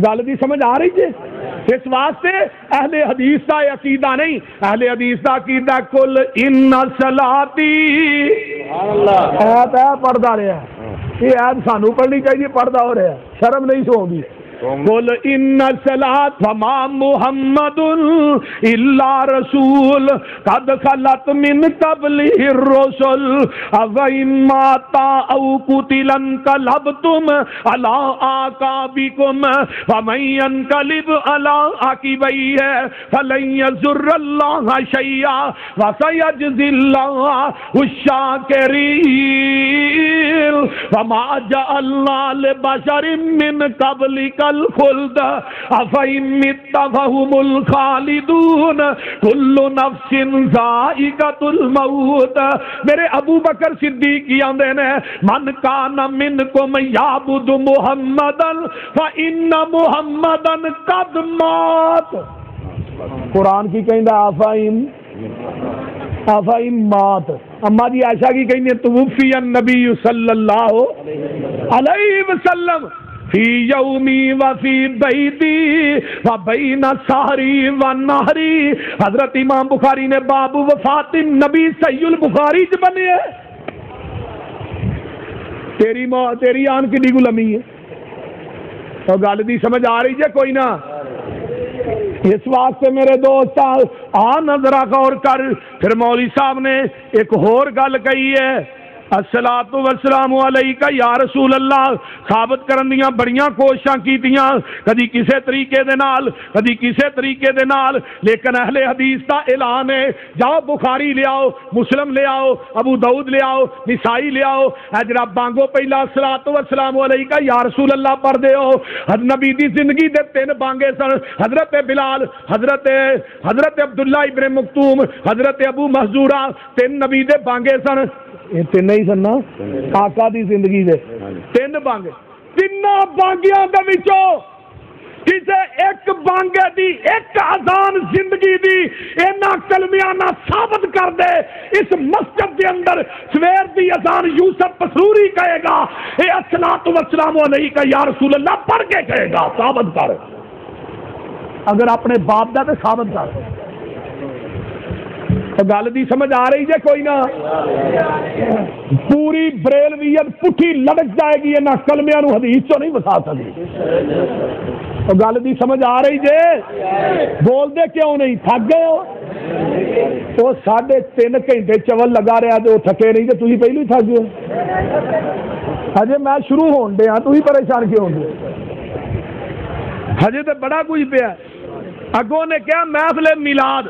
گل دی سمجھ آ رہی ہے؟ اس واسطے اہل حدیث کا عقیدہ نہیں، اہل حدیث کا عقیدہ کل ان صلاتی ایت ہے پڑھتا رہا، یہ ایت سانو پڑھنی چاہیے، پڑھتا ہو رہا، شرم نہیں سو گی. قل ان صلاۃ فما محمد الا رسول قد خلت من قبله الرسل افإن مات او قتل انقلبتم على اعقابكم ومن ينقلب على عقبيه فلن يضر الله شيئا وسيجزي الله الشاكرين وما جعلنا لبشر من قبلك الخلد افإن مت فهم الخالدون كل نفس ذائقة الموت. میرے ابو بکر صدیق آندے نے من کان منکم یعبد محمدا فإن محمدا قد مات. قرآن کی کہندا افائم مات. اما جی عائشہ کی کہندے توفی النبی صلی اللہ علیہ وسلم فی یومی وفی بیتی وبین سحری ونہری. حضرت امام بخاری نے باب وفات نبی صحیح البخاری چ بنے ہے. تیری آن کی ڈیگو لمی ہے تو گل دی سمجھ آ رہی ہے کوئی نہ. اس واسطے میرے دوست آ نظرہ غور کر. پھر مولوی صاحب نے ایک اور گل کہی ہے الصلاۃ والسلام علیک یا رسول اللہ ثابت کرن دیاں بڑیاں کوششاں کیتیاں کدی کسے طریقے دے نال کدی کسے طریقے دے نال، لیکن اہل حدیث دا اعلان ہے جاؤ بخاری لے آؤ، مسلم لے آؤ، ابو داؤد لے آؤ، نسائی لے آؤ، اجرا بانگو پہلا الصلاۃ والسلام علیک یا رسول اللہ پڑھ دے ہو. نبی دی زندگی دے 3 بانگے سن، حضرت بلال، حضرت عبداللہ ابن مکتوم، حضرت ابو محذورہ، 3 نبی دے بانگے سن. تین ہی سننا آقا دی زندگی دے 3 بانگے. 3 بانگیاں دے وچوں کسے ایک بانگے دی ایک اذان زندگی دی اینا کلمیاں نہ ثابت کر دے. اس مسجد دے اندر سویر دی اذان یوسف پسروری کہے گا اے الصلاۃ والسلام علیک یا رسول اللہ پڑھ کے کہے گا. ثابت کر، اگر اپنے باپ دا تے ثابت کر. گل دی سمجھ آ رہی ہے کوئی نہ؟ پوری بریلویت پٹھی لڑک جائے گی نہ کلمیاں نو حدیث چوں نہیں وسا سکتی. گل دی سمجھ آ رہی جے؟ بول دے کیوں نہیں؟ تھک گئے ہو؟ وہ 3.5 گھنٹے چول لگا رہا تو تھکے نہیں تو تھی پہلو ہی تھک گئے. ہجے میں شروع ہون دے ہاں تھی پریشان کیوں ہو؟ ہجے تو بڑا کچھ پیا. اگوں نے کیا محفل میلاد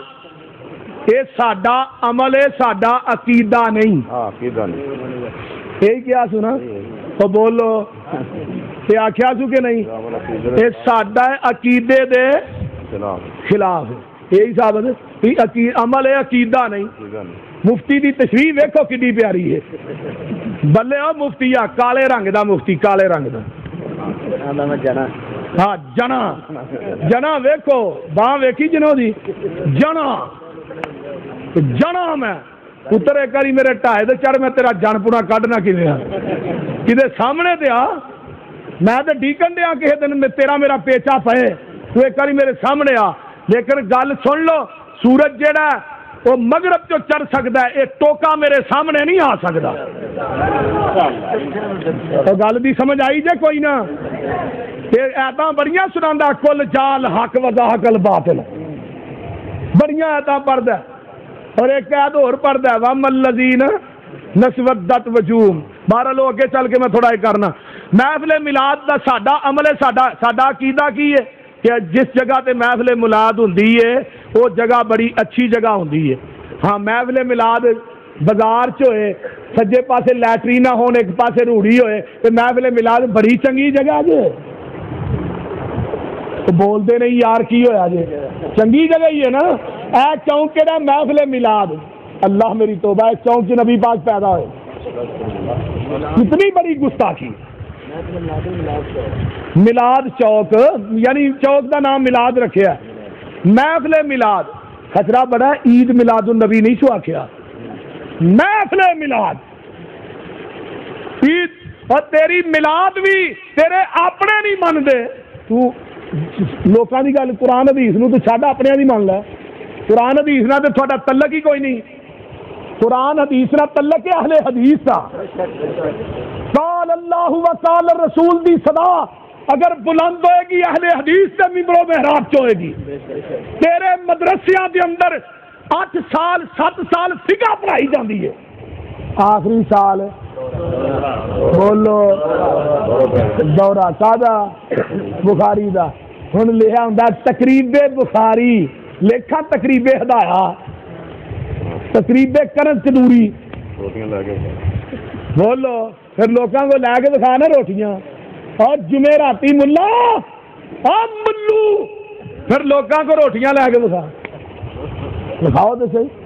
یہ ساڈا عمل ہے، ساڈا عقیدہ نہیں. یہی کیا سنا تو بولو یہ آخیا سو کہ نہیں؟ یہ ساڈا عقیدے دے خلاف ہے. یہی ثابت عمل ہے، عقیدہ نہیں. مفتی دی تشریح ویکھو کتنی پیاری ہے. بلے او مفتی آ کالے رنگ دا مفتی، کالے رنگ دا. ہاں جنا ویکھو باں ویکھی جنوں دی جنا میں پتر ایک باری میرے ٹائے دے چڑھ میں تیرا جن پونا کڈنا کدے سامنے تے آ. میں تے ڈیکن دیا کسی دن تیرا میرا پیچا پے تو ایک باری میرے سامنے آ. لیکن گل سن لو، سورج جیڑا ہے وہ مغرب چو چڑھ سکتا ہے، یہ ٹوکا میرے سامنے نہیں آ سکتا. تو گل بھی سمجھ آئی جے کوئی نہ؟ ایتاں بڑیاں سناندا کل جال حق وضاحق الباطل، بڑیاں ایتاں پڑھدا. اور ایک ایت اور پڑھدا ہے وَمَا الَّذِينَ نَسْوَدَّتْ وُجُوهُمْ. بارہ لو اگے چل کے میں تھوڑا ہی کرنا. محفل میلاد دا ساڈا عمل ہے، ساڈا عقیدہ کی ہے کہ جس جگہ تے محفل میلاد ہوندی ہے وہ جگہ بڑی اچھی جگہ ہوندی ہے. ہاں محفل میلاد بازار چ ہوئے، سجے پاسے لیٹرین ہون، ایک پاسے روڑی ہوئے، تو محفل میلاد بڑی چنگی جگہ جے. بول دے نہیں یار کی ہویا جے؟ چنگی جگہ ہی ہے نا. اے چونک کیڑا محفل میلاد، اللہ میری توبہ، اس چونک چ نبی پاک پیدا ہوئے. کتنی بڑی گستاخی. میلاد چوک، یعنی چوک دا نام میلاد رکھیا. محفل میلاد خطرہ بڑا، عید میلاد النبی نہیں سو آکھیا، محفل میلاد. عید اور تیری میلاد بھی تیرے اپنے نہیں منتے تو لوکاں دی گل قرآن حدیث نو تو چھڈ اپنے دی من لے قرآن حدیث نال تے تہاڈا تعلق ہی کوئی نہیں قرآن حدیث نال تعلق ہے اہل حدیث دا قال اللہ و قال الرسول دی صدا اگر بلند ہوئے گی اہل حدیث سے ممبر و محراب چ ہوئے گی تیرے مدرسیاں دے اندر 8 سال 7 سال فقہ پڑھائی جاندی ہے آخری سال بولو دورہ کادا بخاری دا ہن لکھا ہوندا تقریب بخاری لکھا تقریب ہدایا تقریب کرن قدوری بولو پھر لوگوں کو لے کے دکھا نا روٹیاں اور جمعراتی ملا اور ملو پھر لوگوں کو روٹیاں لے کے دکھاؤ تو صحیح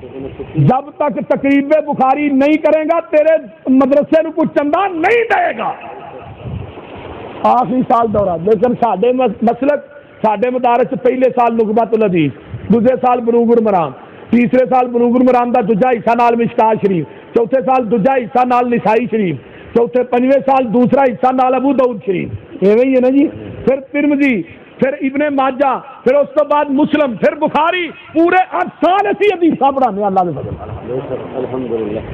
جب تک تقریب بخاری نہیں کرے گا تیرے مدرسے نو کچھ چندہ نہیں دے گا آخری سال دورہ لیکن ساڈے مسلک ساڈے مدارس پہلے سال نقبۃ الحدیث دوسرے سال بلوغ المرام تیسرے سال بلوغ المرام دا دوجا حصہ نال مشکات شریف چوتھے سال دوجا حصہ نال نسائی شریف چوتھے پنجویں سال دوسرا حصہ نال ابو داؤد شریف ایویں ہی ہے نا جی پھر ترمذی پھر ابن ماجہ پھر اس تو بعد مسلم پھر بخاری پورے 8 سال اسی حدیث پڑھانے اللہ کے فضل الحمدللہ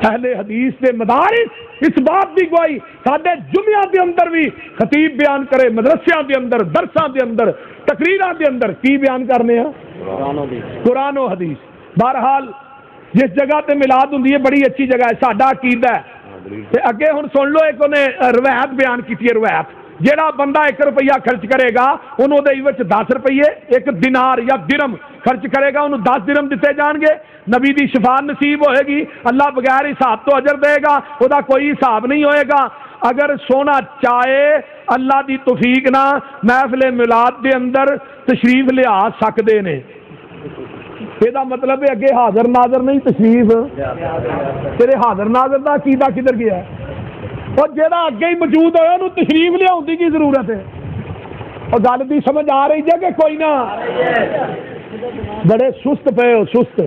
اہل حدیث کے مدارس اس بات کی گواہی سارے جمعہ کے اندر بھی خطیب بیان کرے مدرسیاں کے اندر درساں کے اندر تقریراں کے اندر کی بیان کرنے ہیں قرآن و حدیث بہرحال جس جگہ تے میلاد ہوندی ہے بڑی اچھی جگہ ہے ساڈا عقیدہ ہے تے اگے ہن سن لو ایک نے روایت بیان کی ہے روایت جیڑا بندہ 1 روپیہ خرچ کرے گا انہوں دے وچ 10 روپیے 1 دینار یا درم خرچ کرے گا انہوں 10 درم دیتے جان گے نبی دی شفاعت نصیب ہوئے گی اللہ بغیر حساب تو اجر دے گا وہ دا کوئی حساب نہیں ہوئے گا اگر سونا چاہے اللہ دی توفیق نہ محفل میلاد دے اندر تشریف لے آ سکدے نے یہ مطلب ہے اگے حاضر ناظر نہیں تشریف تیرے حاضر ناظر دا عقیدہ کدھر گیا ہے اور جہاں اگے ہی موجود ہوا انہوں تشریف لیا کی ضرورت ہے اور گل کی سمجھ آ رہی ہے کہ کوئی نہ بڑے سست پے ہو سست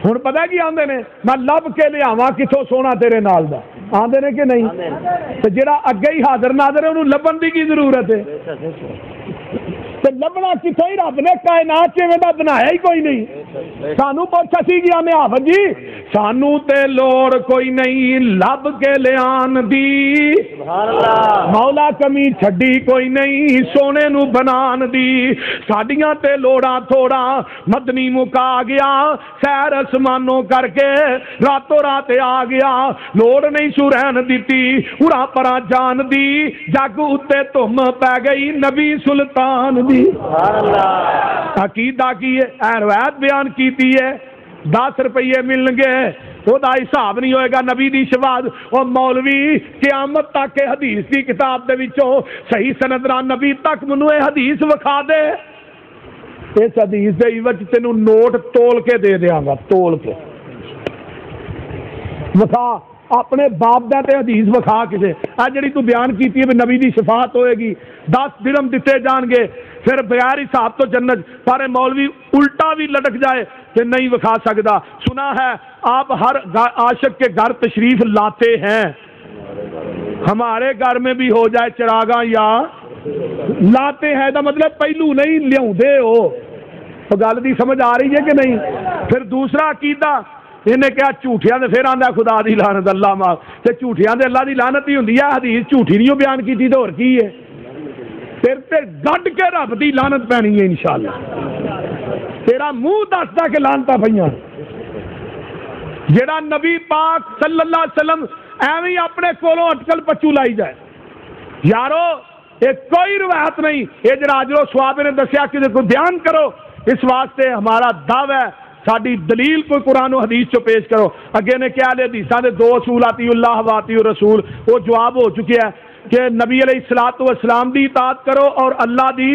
ہوں پتا کی آدھے نے میں لب کے لیا کتوں سونا تیرے نال دا آدھے نے کہ نہیں تو جہاں اگے ہی حاضر ناظر ہے انہوں لبن کی ضرورت ہے تو لبنا کتوں ہی رب نے کائنات دا بنایا ہی کوئی نہیں سانو پوچھ اسی گیا میں حافظ جی سانو تے لوڑ کوئی نہیں لب کے لیان دی مولا کمی چھڈی کوئی نہیں سونے نو بنان دی ساڈیاں تے لوڑاں تھوڑا مدنی مکا گیا سیر اسمانوں کر کے راتوں رات آ گیا لوڑ نہیں سو رہن دیتی اڑا پرا جان دی جگ اتے تم پی گئی نبی سلطان دی عقیدہ کی ہے روایت بیان کیتی ہے 10 روپیے ملن گے وہ حساب نہیں ہوئے گا نبی دی شفاعت اور مولوی قیامت تک کے حدیث کی کتاب دے وچوں صحیح سند نال نبی تک منو اے حدیث وکھا دے اس حدیث دے وچ تینوں نوٹ تول کے دے دیاں گا تول کے وکھا اپنے باپ دا تے حدیث وکھا کسے آ جڑی تو بیان کیتی ہے نبی دی شفاعت ہوئے گی 10 درہم دتے جان گے پھر بغیر حساب تو جنت سارے مولوی الٹا بھی لٹک جائے کہ نہیں وکھا سکتا سنا ہے آپ ہر عاشق کے گھر تشریف لاتے ہیں ہمارے گھر میں بھی ہو جائے چراغاں یا لاتے ہیں دا مطلب پہلو نہیں لیاؤندے ہو تو گل دی سمجھ آ رہی ہے کہ نہیں پھر دوسرا عقیدہ انہیں کیا جھوٹیاں دے پھر آندا خدا دی لعنت اللہ ماں تے جھوٹیاں دے اللہ دی لعنت ہی ہوندی ہے حدیث جھوٹی نہیں بیان کیتی تے اور کی ہے پھر تے گڈ کے رب دی لعنت پینی ہے انشاءاللہ تیرا منہ دسدا کہ لعنتاں پئیاں جڑا نبی پاک صلی اللہ علیہ وسلم ایویں اپنے کولوں اٹکل پچو لائی جائے یارو یہ کوئی روایت نہیں یہ جڑا اجر و ثواب نے دسیا کہ کو بیان کرو اس واسطے ہمارا دعویٰ ہے ساری دلیل کوئی قرآن و حدیث چو پیش کرو اگے نے کیا لے حدیثاں دے 2 اصول آتی اللہ و آتی رسول وہ جواب ہو چکی ہے کہ نبی علیہ الصلوۃ والسلام دی اطاعت کرو اور اللہ دی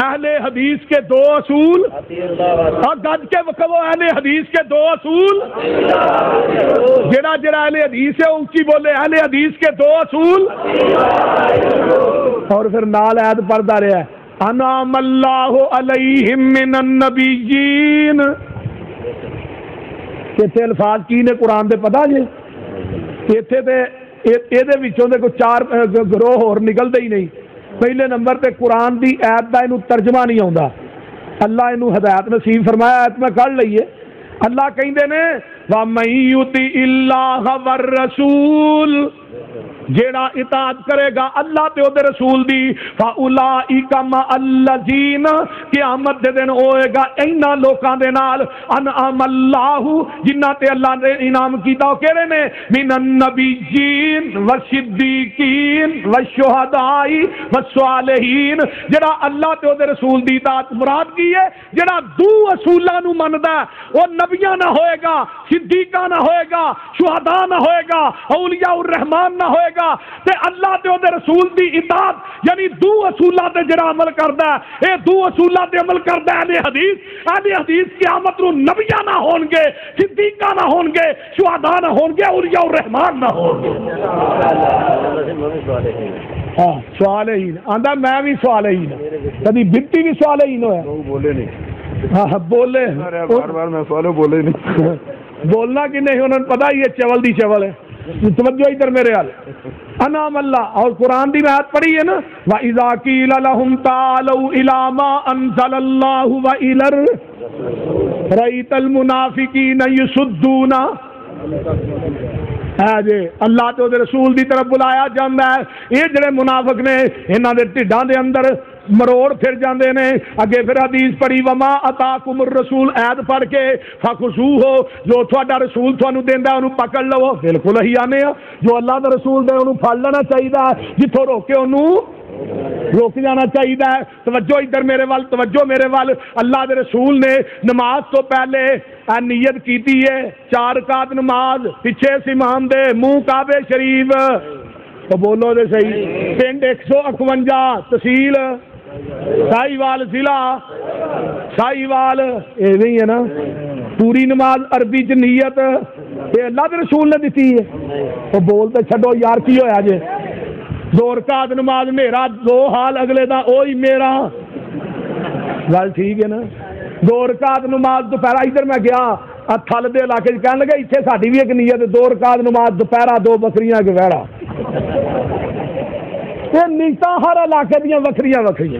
اہل حدیث کے 2 اصول اور گج کے وقت اہل حدیث کے 2 اصول جڑا جڑا اہل حدیث ہے اونچی بولے اہل حدیث کے 2 اصول اور پھر نال عید پڑھتا رہا ہے انعم اللہ علیہم من النبیین کتنے الفاظ کی نے قرآن دے پتا جی اتنے تے یہ کوئی 4 گروہ اور نکلتے ہی نہیں پہلے نمبر تے قرآن دی آیت دا اینو ترجمہ نہیں آوندا، اللہ اینو ہدایت نصیب فرمایا، آیت میں کر لئیے۔ اللہ کہندے نے وَمَن يُطِعِ اللَّهَ وَالرَّسُولَ، جیڑا اطاعت کرے گا اللہ تے اودے رسول دی، فَأُولَئِكَ مَعَ الَّذِينَ، قیامت دے دن ہوئے گا انہاں لوکاں دے نال انعم اللہ، جنہاں تے اللہ نے انعام کیتا، او کہڑے نے؟ من النبیین والصدیقین والشہداء والصالحین، جڑا اللہ تے اودے رسول دی اطاعت مراد کی ہے، جڑا دو اصولاں نو مندا ہے، او نبیاں نہ ہوئے گا، صدیقاں نہ ہوئے گا، شہداء نہ ہوئے گا، اولیاء الرحمان نہ ہوئے گا، تے اللہ تے اودے رسول دی اطاعت یعنی دو اصولاں تے جڑا عمل کردا ہے، اے دو اصولاں تے عمل کردا ہے اہل حدیث قیامت نو نبیاں نہ ہون گے، صدیقاں نہ ہون گے، شہداء نہ ہون گے، اولیاء الرحمان نہ ہون گے۔ ہاں صالحین آندا میں بھی صالحین، کبھی بنتی بھی صالحین ہویا؟ بولے نہیں، ہاں بولے، بار بار میں سوالو بولے نہیں، بولنا کہ نہیں انہوں نے پتا یہ چول دی چول ہے۔ توجہ ادھر میرے حال انعام اللہ، اور قرآن دی آیت پڑھی ہے نا، وَإِذَا قِيلَ لَهُمْ تَعَالَوْا إِلَىٰ مَا أَنزَلَ اللَّهُ وَإِلَى رَأَيْتَ الْمُنَافِقِينَ يَصُدُّونَ، جی اللہ تے دے رسول دی طرف بلایا جاندا ہے، یہ جڑے منافق نے انہاں دے ٹھڈاں دے اندر مروڑ پھر جاندے نے۔ اگے پھر حدیث پڑھی وما اتاکم الرسول، عید پڑھ کے فخذوہ، جو تھوڑا رسول تھانوں دیندا انہوں پکڑ لو۔ بالکل ہی آنے ہاں، جو اللہ دا رسول دے انہوں پھڑ لینا چاہیے، جتھوں روکے انہوں روک جانا چاہیے۔ توجہ ادھر میرے وال، توجہ میرے وال، اللہ دے رسول نے نماز تو پہلے نیت کیتی ہے 4 رکعت نماز، پیچھے سے امام دے منہ کعبے شریف، تو بولو دے صحیح، پنڈ 151 تحصیل ساہیوال ضلع ساہیوال، یہ نہیں ہے نا؟ پوری نماز عربی چ نیت یہ اللہ دے رسول نے دیتی ہے، تو بولتے چھڈو یار کی ہویا جے؟ 2 رکعت نماز میرا 2 حال اگلے دا اوہی میرا، گل ٹھیک ہے نا؟ 2 رکعت نماز دوپہر، ادھر میں گیا تھل دے علاقے کہنے لگے اتنے ساڈی بھی ایک نیت 2 رکعت نماز دوپہر 2 بکریاں کے ویڑا، یہ نیتاں ہر علاقے دیا وکری وکری۔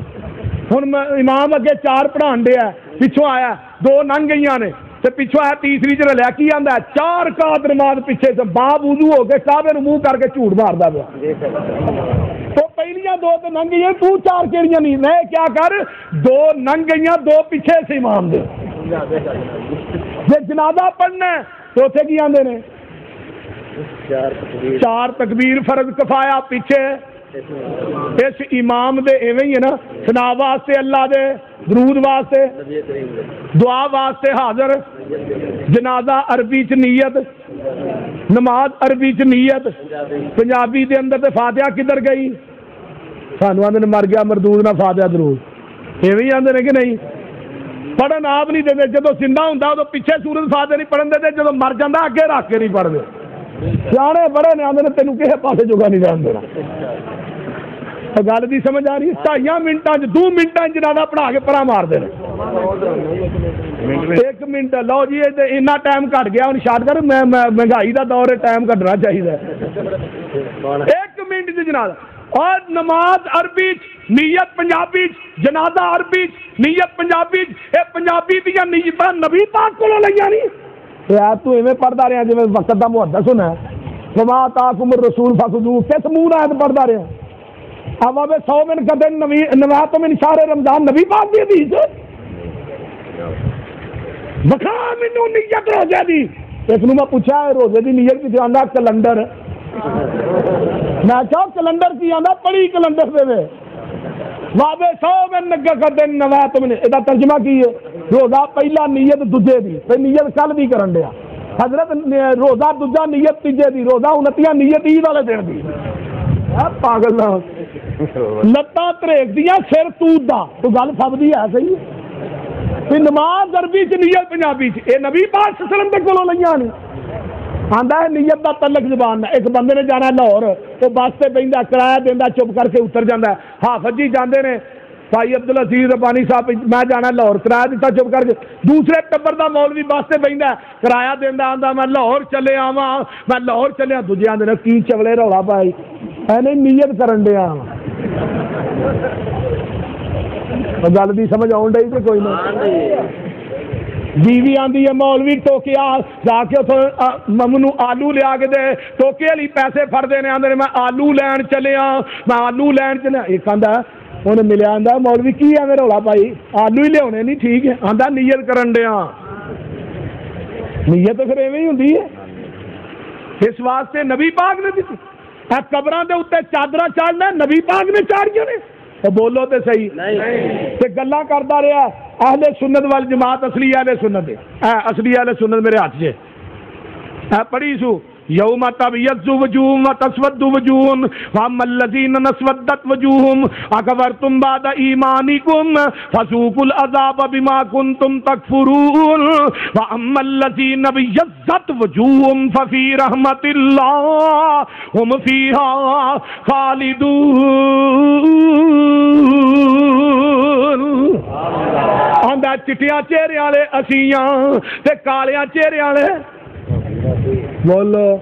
ہوں امام اگے 4 پڑھان دیا، پچھوں آیا 2 لنگ گئی نے، پچھوں آیا تیسری چ رلیا کی آتا ہے 4 رکعت نماز پیچھے سے باپ وضو ہو کے کعبے منہ کر کے جھوٹ مارتا پیا، تو پہلیاں 2 تو لنگ گئی، تو 4 کیڑیاں نہیں؟ میں کیا کر 2 لنگ گئی 2 پیچھے سے امام دے، جی جنازہ پڑھنا تو اتنے کی آتے ہیں 4 تکبیر فرض کفایا پیچھے اس امام دے ایویں ہی ہے نا، سنا واسطے اللہ دے، درود واسطے، دعا واسطے حاضر، جنازہ عربی چ نیت، نماز عربی چ نیت، پنجابی دے اندر تے فاتحہ کدھر گئی؟ سانو آدھے مر گیا مردود نہ فاتحہ درود، ایویں ہی آدھے کہ نہیں؟ پڑھن آپ نہیں دے، جدو زندہ ہوں تو پیچھے سورت فاتحہ نہیں پڑھن دے، جدو مر جاتا اگے رکھ کے نہیں پڑھتے، سیانے بڑے نے آدھے تینوں کسی پاسے جگہ نہیں رہن دینا۔ گل بھی سمجھ آ رہی ہے؟ 2.5 منٹاں 2 منٹاں جنازہ پڑھا کے پرا مار دے، 1 منٹ لو جی اتنا ٹائم گھٹ گیا ہوں شاید کر، میں مہنگائی کا دور ہے، ٹائم گھٹنا چاہیے، 1 منٹ جنازہ، اور نماز عربی نیت پنجابی، جنازہ عربی نیت پنجابی، یہ پنجابی دیا نیت نبی پاک کو لیا نہیں تو ایویں پڑھتا رہا جی وقت کا محدث ہونا ہے، وما آتاکم الرسول فخذوہ، کس منہ آیت پڑھتا رہا؟ اب 100 من قدر نوات من شہر رمضان نبی پاک دی حدیث بکھا مینوں نیت روزے دی، اس میں پوچھا روزے دی نیت کی آندا کیلنڈر، میں کہا کیلنڈر کی آندا پڑھی کیلنڈر دے وابے 100 من نگا قدر نوات من، یہ ترجمہ کی ہے روزہ پہلا نیت دوجے دی، پھر نیت کل دی کرن دیا، حضرت روزہ دوجا نیت تیجے دی، روزہ 29 نیت عید والے دن دی، پاگل نہ لتاں تریک دیا سر توت دا، تو گل سب دی ہے صحیح، نماز عربی چ نیت پنجابی چ، یہ نبی پاک صلی اللہ علیہ وسلم دے کولوں لئیاں نے، آندا ہے نیت دا تعلق زبان، ایک بندے نے جانا لاہور، تو بس سے بہندا کرایہ دیندا چپ کر کے اتر جاندا ہے، حافظ جی جاندے نے بھائی عبدالعزیز ربانی صاحب میں جانا لاہور، کرایہ دیتا چپ کر کے، دوسرے ٹبر دا مولوی بس سے بہندا کرایہ دیندا، آندا میں لاہور چلے آواں، میں لاہور چلیا، دوجے آندے نے کی چولے رولا پائی، نہیں نیت کرن دیا گل دی سمجھ آن ڈی تے کوئی نہ بیوی آندی ہے مولوی ٹوکیا جا کے ممنو آلو لیا کے دے ٹوکے والی پیسے فر دینے آندے میں آلو لین چلیا میں آلو لین چلیا ایک آندا انہیں ملیا آندا مولوی کی ہے میرا رولا بھائی آلو ہی لے نہیں ٹھیک ہے آندا نیت کرن دیا نیت تو پھر ایویں ہی ہوندی ہے اس واسطے نبی پاک نے دتی قبراں دے اوتے چادراں چاڑنا نبی پاک نے چاڑیاں نے تو بولو تے صحیح تے گلاں کردا رہیا اہل سنت والجماعت اصلی اہل سنت ہے اصلی اہل سنت میرے ہاتھ سے پڑھی سو یوم تبیض وجوہ وتسود وجوہ واما الذین اسودت وجوہہم اکفرتم بعد ایمانکم فذوقوا العذاب بما کنتم تکفرون واما الذین ابیضت وجوہہم ففی رحمت اللہ ہم فیہا خالدون آندا چٹیاں چہرے والے اسیاں تے کالیاں چہرے والے بولو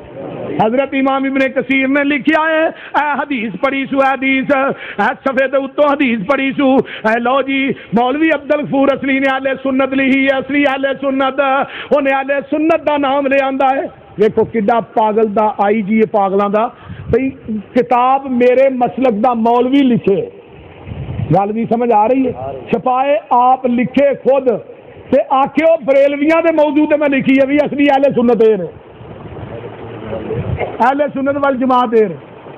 حضرت امام ابن کثیر نے لکھیا ہے اے حدیث پڑھی سو حدیث اے صفحے تے اتوں حدیث پڑھی سو اے لو جی مولوی عبد الغفور اصلی نے اہل سنت لکھی ہے اصلی اہل سنت انہیں اہل سنت دا نام لے آندا ہے دیکھو کڈا پاگل دا آئی جی پاگلاں دا بھئی کتاب میرے مسلک دا مولوی لکھے گل بھی سمجھ آ رہی ہے چھپائے آپ لکھے خود تے آکھے بریلویاں دے موضوع تے میں لکھی ہے بھی اصلی اہل سنت ہے اہل سنت والجماعت ہے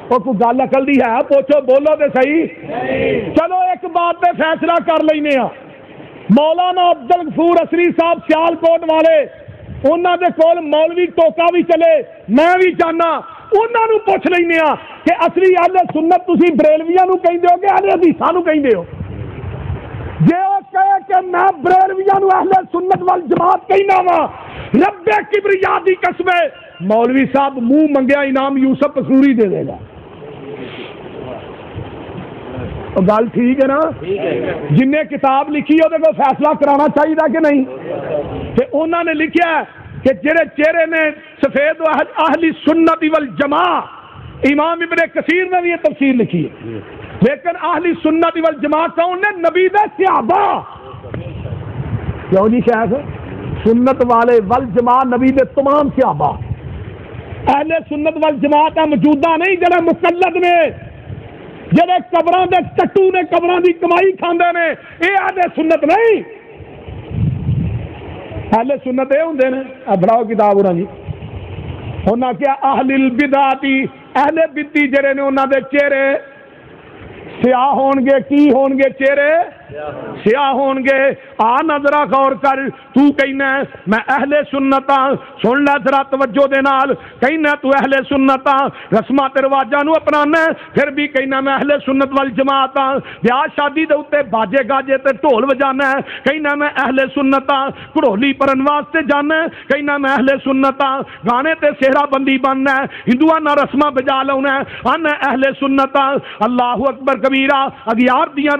وہ کوئی گل عقل دی ہے پوچھو بولو تے صحیح چلو ایک بات تے فیصلہ کر لینے ہاں مولانا عبد الغفور اصلی صاحب سیال کوٹ والے انہاں دے کول مولوی ٹوکا بھی چلے میں بھی چاہنا انہاں نو پوچھ لینے ہاں کہ اصلی اہل سنت تسی بریلویاں نو کہندے ہو کہ اہل حدیثاں نو کہندے ہو جے او کہے کہ میں بریلویاں نو اہل سنت والجماعت کہنا وا رب کبریا دی قسم مولوی صاحب منہ منگیا انعام یوسف قصوری دے دے گا گل ٹھیک ہے نا جن نے کتاب لکھی وہ کو فیصلہ کرانا چاہیے کہ نہیں کہ انہوں نے لکھیا ہے کہ جڑے چہرے نے سفید اہل سنت والجماعت امام ابن کثیر نے بھی یہ تفسیر لکھی ہے لیکن اہل سنت والجماعت کون نے نبی دے صحابہ کیوں جی شیخ سنت والے والجماعت نبی دے تمام صحابہ اہل سنت والجماعت موجودہ نہیں جڑے مقلد نے جڑے قبراں دے ٹٹو نے قبراں دی کمائی کھاندے نے اے اہل سنت نہیں اہل سنت اے ہوندے نے بڑھاؤ کتاب انہاں جی انہاں کیا اہل البدعتی اہل بدعتی جڑے نے انہاں دے چہرے سیاہ ہون گے کی ہون گے چہرے سیاہ ہون گے آ نظرہ غور کر تو کہنا ہے میں اہل سنت ہاں سن لے ذرا توجہ دے نال کہنا تو اہل سنت ہاں رسمات رواجاں نو اپنانا پھر بھی کہنا میں اہل سنت والجماعت ہاں بیاہ شادی دے اوتے باجے گاجے تے ڈھول وجانا ہے کہنا میں اہل سنت ہاں گھڑولی پرن واسطے جانا ہے کہنا میں اہل سنت ہاں گانے تے سہرا بندی بننا ہے ہندوؤں نہ رسماں بجا لاونا ہے انا اہل سنت ہاں اللہ اکبر کبیرہ اگیار دیاں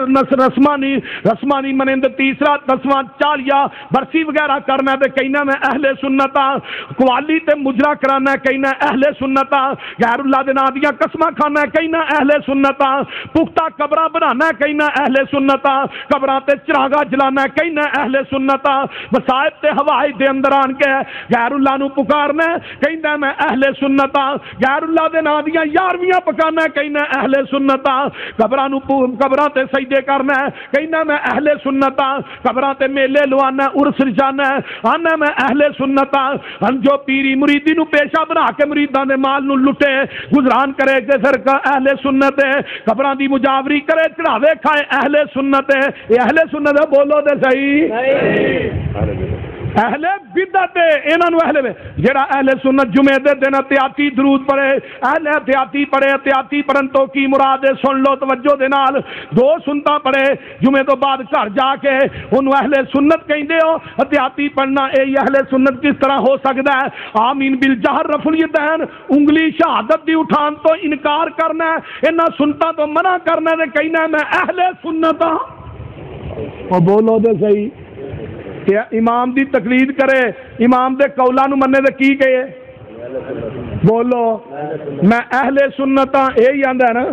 رسمانی منند تیسرا 10واں چالیا برسی وغیرہ کرنا تے کہنا میں اہل سنت ہاں قوالی تے مجرا کرانا کہنا اہل سنت ہاں غیر اللہ دے نام دیاں قسماں کھانا کہنا اہل سنت ہاں پختہ قبراں بنانا کہنا اہل سنت ہاں قبراں تے چراغا جلانا کہنا اہل سنت ہاں وسائل تے ہوائی دے اندر آن کے غیر اللہ نو پکارنا کہنا میں اہل سنت ہاں غیر اللہ دے نام دیاں یارویاں پکانا کہنا اہل سنت ہاں قبراں تے سجدے کرنا کہنا میں اہل سنت ہاں قبراں تے میلے لوانا عرس رچانا آنا میں اہل سنت ہاں جو پیری مریدی نو پیشہ بنا کے مریداں دے مال نو لٹے گزران کرے کہ سر کا اہل سنت ہے قبراں دی مجاوری کرے چڑھاوے کھائے اہل سنت ہے یہ اہل سنت ہے بولو تے صحیح اہل بدعت انہاں نو اہل جڑا اہل سنت جمعے دے دن احتیاطی درود پڑھے اہل احتیاطی پڑھے احتیاطی پڑھن تو کی مراد ہے سن لو توجہ دے نال دو سنتا پڑھے جمعے تو بعد گھر جا کے انہوں اہل سنت کہندے ہو احتیاطی پڑھنا اے اہل سنت کس طرح ہو سکتا ہے آمین بالجہر رفع الیدین انگلی شہادت دی اٹھان تو انکار کرنا ہے انہاں سنتا تو منع کرنا ہے کہنا میں اہل سنت ہاں او بولو دے صحیح کہ امام دی تقلید کرے امام دے قولاں نو مننے تے کی کہے بولو میں اہل سنت ہاں یہی آندا ہے نا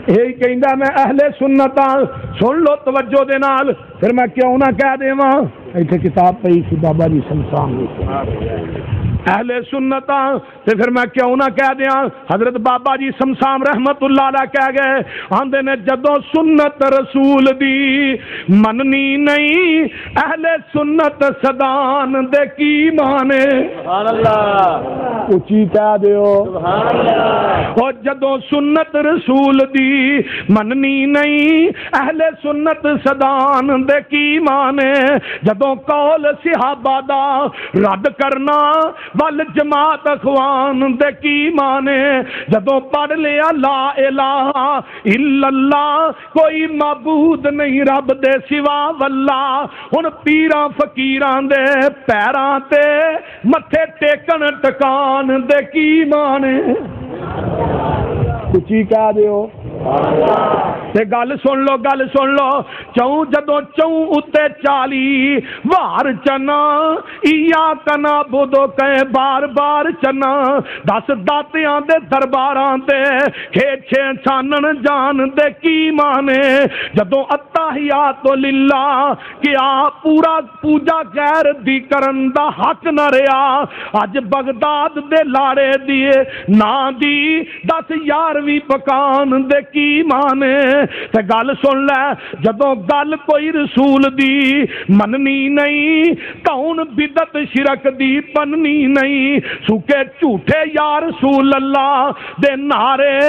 یہی کہندا میں اہل سنت ہاں، سن لو توجہ دے نال، پھر میں کیوں نہ کہہ دیواں، ایتھے کتاب پئی سی بابا جی سمسام اہل سنت ہاں، تے پھر میں کیوں نہ کہہ دیاں، حضرت بابا جی سمسام رحمت اللہ علیہ کہہ گئے، آندے نے جدوں سنت رسول دی مننی نہیں، اہل سنت صدان دے کی مانے، سبحان اللہ، اچھی کہہ دیو سبحان اللہ، اور جدوں سنت رسول دی مننی نہیں، اہل سنت صدان دے کی مانے، جدوں قول صحابہ دا رد کرنا ول جماعت اخوان دے کی مانے، جدوں پڑھ لیا لا الہ الا اللہ کوئی معبود نہیں رب دے سوا واللہ، ہن پیراں فقیراں دے پیراں تے متھے ٹیکن ٹکان دے کی مانے، کچھ کہہ دیو تے گل سن لو چوں جدوں چوں اتے 40 وار چنا ایا کنا بدو کہ بار بار چنا 10 داتیاں دے درباراں تے کھیچے چھانن جان دے کی مانے، جدوں اتحیات للہ کیا پورا پوجا غیر دی کرن دا حق نہ رہیا، اج بغداد دے لاڑے دیے نا دی 10 11ویں پکان دے کی مانے، تے گل سن لے جدوں گل کوئی رسول دی مننی نہیں، کون بدعت شرک دی پننی نہیں، سوکے جھوٹے یا رسول اللہ دے نعرے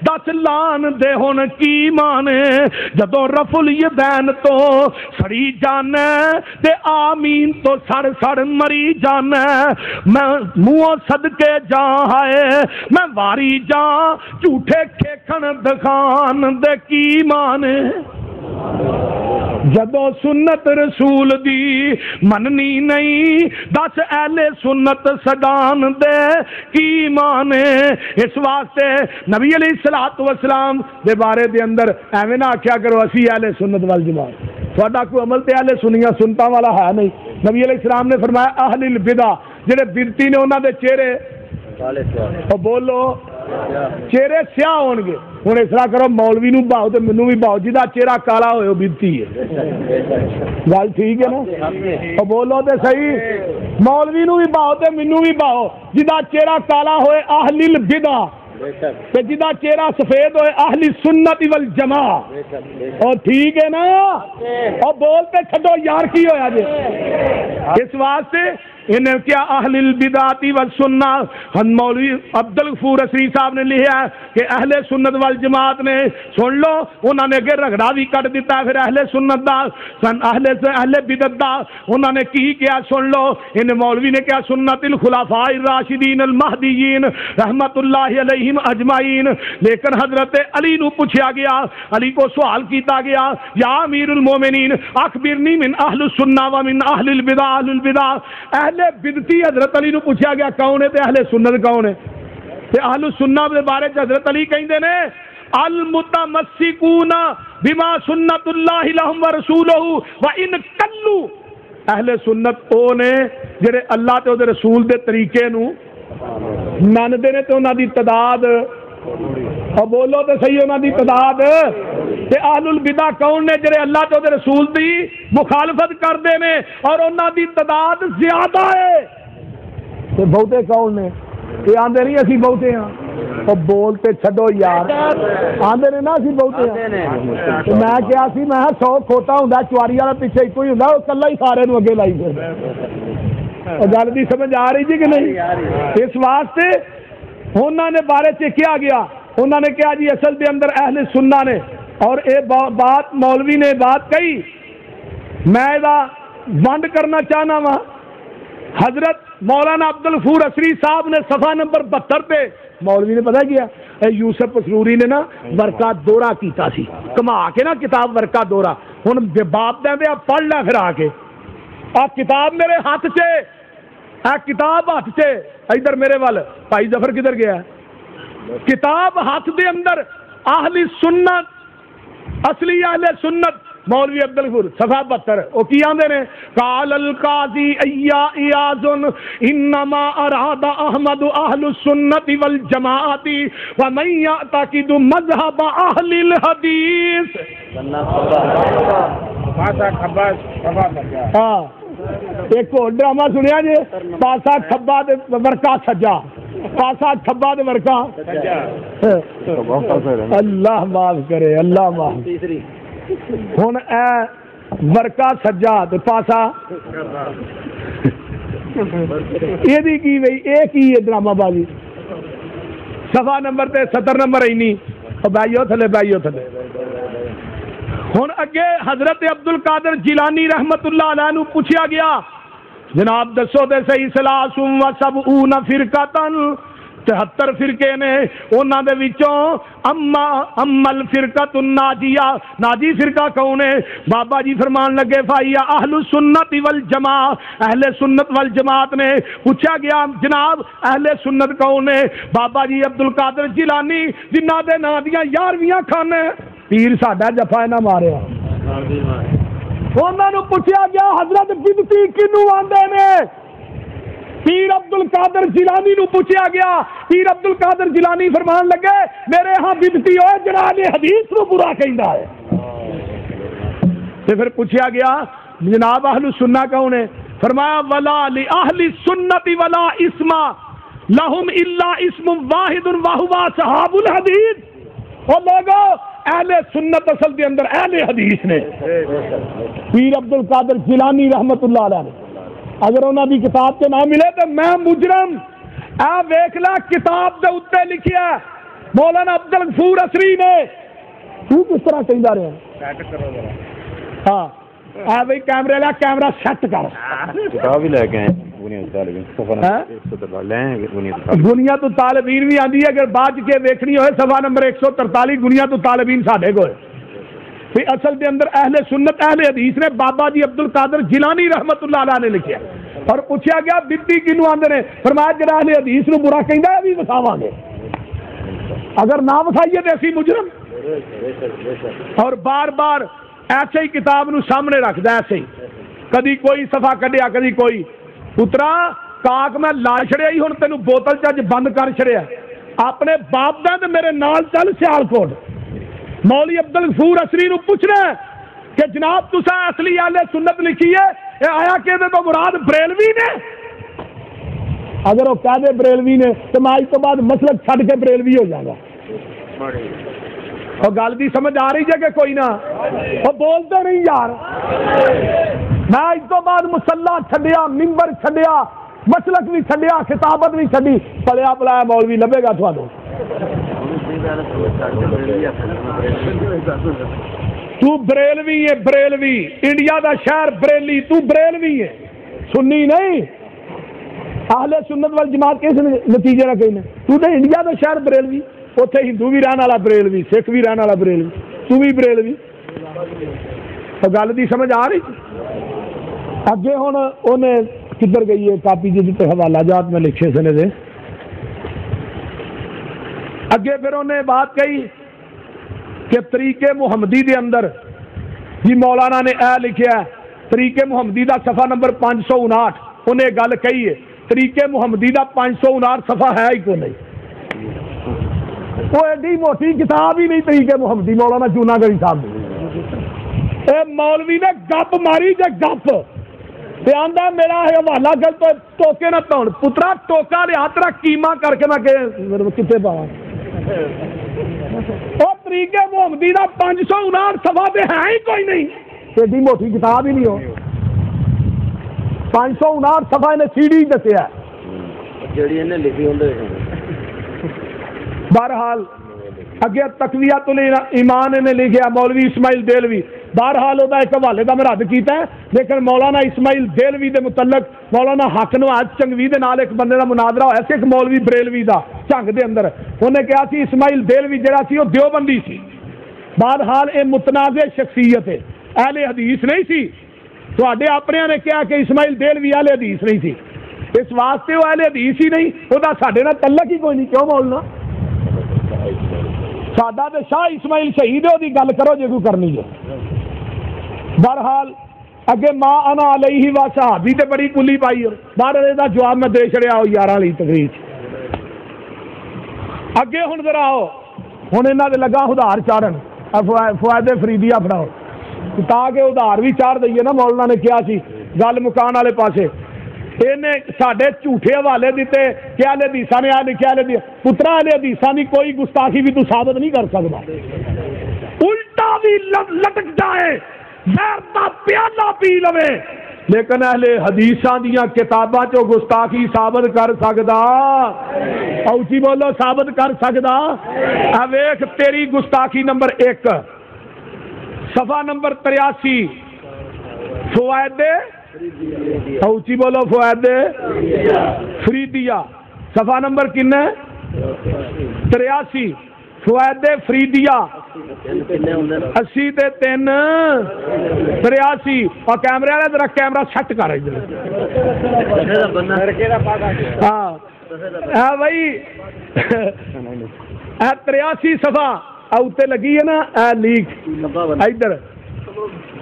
10 لان دے ہن کی مانے، جدوں رفع الیدین تو سڑی جانے تے آمین تو سڑ سڑ مری جانے، میں منہوں صدقے جا ہائے میں واری جا جھوٹے کھیکھن دکھان دے کی مانے، جدوں سنت رسول دی مننی نہیں 10 اہل سنت صدان دے کی مانے، اس واسطے نبی علیہ الصلوۃ والسلام دے بارے دے اندر ایویں نہ آکھیا کرو اسی اہل سنت والجماعت، تہاڈا کوئی عمل تے اہل سنیاں سنتاں والا ہے نہیں، نبی علیہ السلام نے فرمایا اہل البدع جڑے بدعتی نے انہاں دے چہرے او بولو چہرے سیاہ ہون گے، ہن اس طرح کرو مولوی نو باؤ تے مینوں بھی باؤ، جدا چہرہ کالا ہوئے وہ بدعتی ہے، گل ٹھیک ہے نا، او بولو تے صحیح، مولوی نو بھی باؤ تے مینوں بھی باؤ، جدا چہرہ کالا ہوئے اہل البدع تے جدا چہرہ سفید ہوئے اہل سنت والجماعت، اور ٹھیک ہے نا، اور بولتے چھڈو یار کی ہویا جے، اس واسطے انہیں کیا اہل البدعات والسنہ، ہم مولوی عبدالغفور اسری صاحب نے لکھا ہے کہ اہل سنت والجماعت نے سن لو انہوں نے اگر رگڑا بھی کٹ دیتا ہے، پھر اہل سنت دا اہل بدعت دا انہوں نے کی کیا سن لو، ان مولوی نے کیا سنت الخلفاء الراشدین المہدیین رحمت اللہ علیہم اجمعین، لیکن حضرت علی نو پوچھا گیا، علی کو سوال کیتا گیا یا امیر المومنین اخبرنی من اہل السنہ ومن اہل البدع، اہل البدع اہل بدعتی حضرت علی نو پوچھا گیا کون ہے تے اہل سنت کون ہے، تے اہل السنہ دے بارے حضرت علی کہندے نے المتمسکون بما سنت اللہ لہم ورسولہ وان کلو، اہل سنت او نے جڑے اللہ تے او دے رسول دے طریقے نو مندے نے تے انہاں دی تعداد، اور بولو تے صحیح انہاں دی تعداد، تے اہل البدع کون نے جڑے اللہ تے او دے رسول دی مخالفت کردے نے اور انہاں دی تعداد زیادہ ہے، تے بہتے کون نے، یہ آندے نہیں اسی بہتے ہاں، اور بولتے چھڈو یار، آندے نے نا اسی بہتے ہاں، میں کیا سی میں 100 کھوتا ہوندا چواری والا پیچھے ایک ہی ہوندا، وہ کلا ہی سارے نو اگے لائی پھردا، گل دی سمجھ آ رہی جی کہ نہیں، اس واسطے انہوں نے بارے سے کیا گیا، انہوں نے کیا جی اصل دے اندر اہل سنہ نے، اور اے بات مولوی نے بات کہی، میں دا ونڈ کرنا چاہنا وا، حضرت مولانا عبدالغفور اسری صاحب نے صفحہ نمبر 72 پہ مولوی نے پتہ کیا یوسف پسروری نے نا ورقہ دورہ کیتا سی، کما کے نا کتاب ورقہ دورہ، ہن باپ دے دے پڑھ لے پھر آ کے، آ کتاب میرے ہاتھ سے، آ کتاب ہاتھ سے، ادھر میرے وال بھائی ظفر کدھر گیا، کتاب ہاتھ دے اندر اہل سنت، اصلی اہل سنت مولوی عبدالغفور صفحہ 72 وہ کی آندے نے قال القاضی ایاز انما اراد احمد اہل السنت والجماعت ومن یعتقد مذہب اہل الحدیث ہاں ایک اور ڈرامہ سنیا جی پاسا کھبا دے ورکا سجا پاسا کھبا دے ورکا اللہ معاف کرے اللہ معاف ہن اے ورکا سجا تے پاسا یہ دی کی بھئی ایک ہی ہے ڈرامہ بازی صفحہ نمبر تے 70 نمبر ہی نہیں بھائیو تھلے ہن اگے حضرت عبد القادر جیلانی رحمت اللہ علیہ نو پوچھا گیا جناب دسو تے صحیح ثلاث و سبعون فرقتن 73 فرقے نے انہاں دے وچوں اما الفرقۃ الناجیہ ناجی فرقہ کون ہے بابا جی فرمان لگے فایا اہل السنت والجماع اہل سنت والجماعت نے پوچھا گیا جناب اہل سنت کون ہے بابا جی عبد القادر جیلانی جنہاں دے ناں دیاں 11ویں کھانے پیر ساڈا جفا نہ ماریا انہاں نو پوچھا گیا حضرت بدتی کینو آندے نے پیر عبد القادر جیلانی نو پوچھا گیا پیر عبد القادر جیلانی فرمان لگے میرے ہاں بدتی ہوئے جناب حدیث نو برا کہندا ہے تے پھر پوچھا گیا جناب اہل سنہ کون ہے فرمایا ولا لاہل السنت ولا اسم لهم الا اسم واحد وهو اصحاب الحدیث او لوگو اہل سنت اصل کے اندر اہل حدیث نے پیر عبد القادر جیلانی رحمت اللہ علیہ نے اگر انہوں دی کتاب کے نام ملے تو میں مجرم اے ویکھ لا کتاب دے اوتے لکھیا مولانا عبدالغفور اسری نے تو کس طرح کہندا رہا ہاں اے بھئی کیمرے لا کیمرہ سیٹ کر کتاب بھی لے کے آئے بنیاد الطالبین بھی آندی ہے اگر بعد کے دیکھنی ہوئے صفحہ نمبر 143 بنیاد الطالبین ساڈے کو ہے پھر اصل کے اندر اہل سنت اہل حدیث نے بابا جی عبد القادر جیلانی رحمت اللہ علیہ نے لکھیا اور پوچھا گیا بدتی کینو آندے نے فرمایا جڑا اہل حدیث نو برا کہندا ہے بھی وساواں گے اگر نہ وسائیے تے اسی مجرم اور بار بار ایسے ہی کتاب نو سامنے رکھدا ایسے ہی کدی کوئی صفحہ کڈیا کدی کوئی پترا کاک میں لا چھڑیا ہی ہن تینوں بوتل چ بند کر چھڑیا اپنے باپ دا تے میرے نال چل سیالکوٹ مولوی عبدالغفور اسری نو پوچھنا کہ جناب تساں اصلی اہل سنت لکھی ہے اے آیا کہ دے تو مراد بریلوی نے اگر وہ کہہ دے بریلوی نے تو میں اج تو بعد مسلک چھڈ کے بریلوی ہو جاؤں گا اور گل دی سمجھ آ رہی ہے کہ کوئی نہ وہ بولتے نہیں یار میں اج تو بعد مصلا چھڈیا منبر چھڈیا مسلک بھی چھڈیا خطابت بھی چھڈی پلیا پلایا مولوی لبے گا تھانوں تو بریلوی ہے بریلوی انڈیا دا شہر بریلی تو بریلوی ہے سنی نہیں اہل سنت والجماعت کس نتیجے نہ کہنے تو تے انڈیا دا شہر بریلوی اوتھے ہندو بھی رہن والا بریلوی سکھ بھی رہن والا بریلوی تو بھی بریلوی تو گل دی سمجھ آ رہی اگے ہن اونے کدھر گئی ہے کاپی جی تے حوالہ جات میں لکھے سنے دے اگے پھر انہیں بات کہی کہ طریقے محمدی دے اندر جی مولانا نے اے لکھیا ہے طریقے محمدی دا صفحہ نمبر 559 انہیں گل کہی ہے طریقے محمدی دا 559 صفحہ ہے ہی کو نہیں وہ ایڈی موٹی کتاب ہی نہیں طریقے محمدی مولانا چونا گری صاحب اے مولوی نے گپ ماری جے گپ آندا میرا حوالہ گل تو ٹوکے نہ توڑ پترا ٹوکا لیا تیرا کیما کر کے میں کتنے پاواں اور طریقے محمدی دا 559 صفحہ تے ہے ہی کوئی نہیں ایڈی موٹی کتاب ہی نہیں ہو 559 صفحہ نے سی ڈی دسیا جڑی نے لکھی ہوندے بہرحال اگے تقویۃ الایمان نے لکھیا مولوی اسماعیل دہلوی بہرحال وہ ایک حوالے کا میں رد کیتا ہے لیکن مولانا اسماعیل دہلوی دے متعلق مولانا حق نواز چنگوی دے نال ایک بندے دا مناظرہ ہوا ایک مولوی بریلوی دا جھنگ دے اندر انہیں کہا سی اسماعیل دہلوی جڑا سی وہ دیوبندی سی بہرحال یہ متنازع شخصیت ہے اہل حدیث نہیں سی تواڈے اپنے نے کہا کہ اسماعیل دہلوی اہل حدیث نہیں سی اس واسطے وہ اہل حدیث ہی نہیں وہ ساڈے نال تعلق ہی کوئی نہیں کیوں بولنا سادہ تے شاہ اسماعیل شہید ہے وہ گل کرو جے کوئی کرنی ہے بہرحال اگے ماں انا علیہ و صحابی تے بڑی کلی پائی بہرحال دا جواب میں دے چھڑیا 11 والی تقریر اگے ہن ذرا آؤ ہن انہاں دے لگا ادھار چاڑن فوائد فریدیہ پڑھاؤ تاکہ ادھار بھی چاڑ دئیے نا مولانا نے کیا سی گل مکان والے پاسے انہیں ساڈے جھوٹے حوالے دیتے کہ اہل حدیثاں نے لکھیا پترا اہل حدیثاں دی کوئی گستاخی بھی تو ثابت نہیں کر سکدا الٹا بھی لٹک جائے زہر دا پیالہ پی لوے لیکن اہل حدیثاں دیاں کتاباں چوں گستاخی ثابت کر سکدا اوچی بولو ثابت کر سکدا ویکھ تیری گستاخی نمبر 1 صفحہ نمبر 83 فوائد اوچی بولو فوائد فریدیہ صفحہ نمبر کنے 83 فوائد فریدیہ 80 تے 3 83 اور کیمرے والے ذرا کیمرہ سیٹ کر ہاں بھائی 83 صفحہ اوتے لگی ہے نا لیک ادھر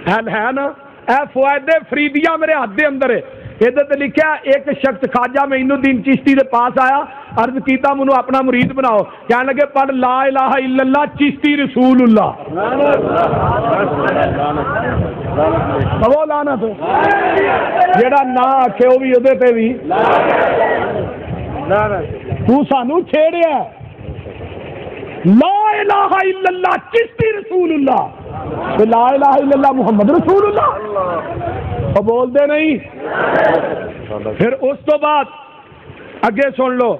ہے نا اے فوائد فریدیہ میرے ہاتھ دے اندر ہے ادھر تے لکھا ایک شخص خواجہ معین الدین چشتی دے پاس آیا عرض کیتا منو اپنا مرید بناؤ کہنے لگے پڑھ لا الہ الا اللہ چشتی رسول اللہ وہ لانا تو جیڑا نہ آکھے وہ بھی ادھر تے بھی تو سانو چھیڑیا لا الہ الا اللہ چشتی رسول اللہ لا الہ الا اللہ محمد رسول اللہ وہ بول دے نہیں پھر اس تو بعد اگے سن لو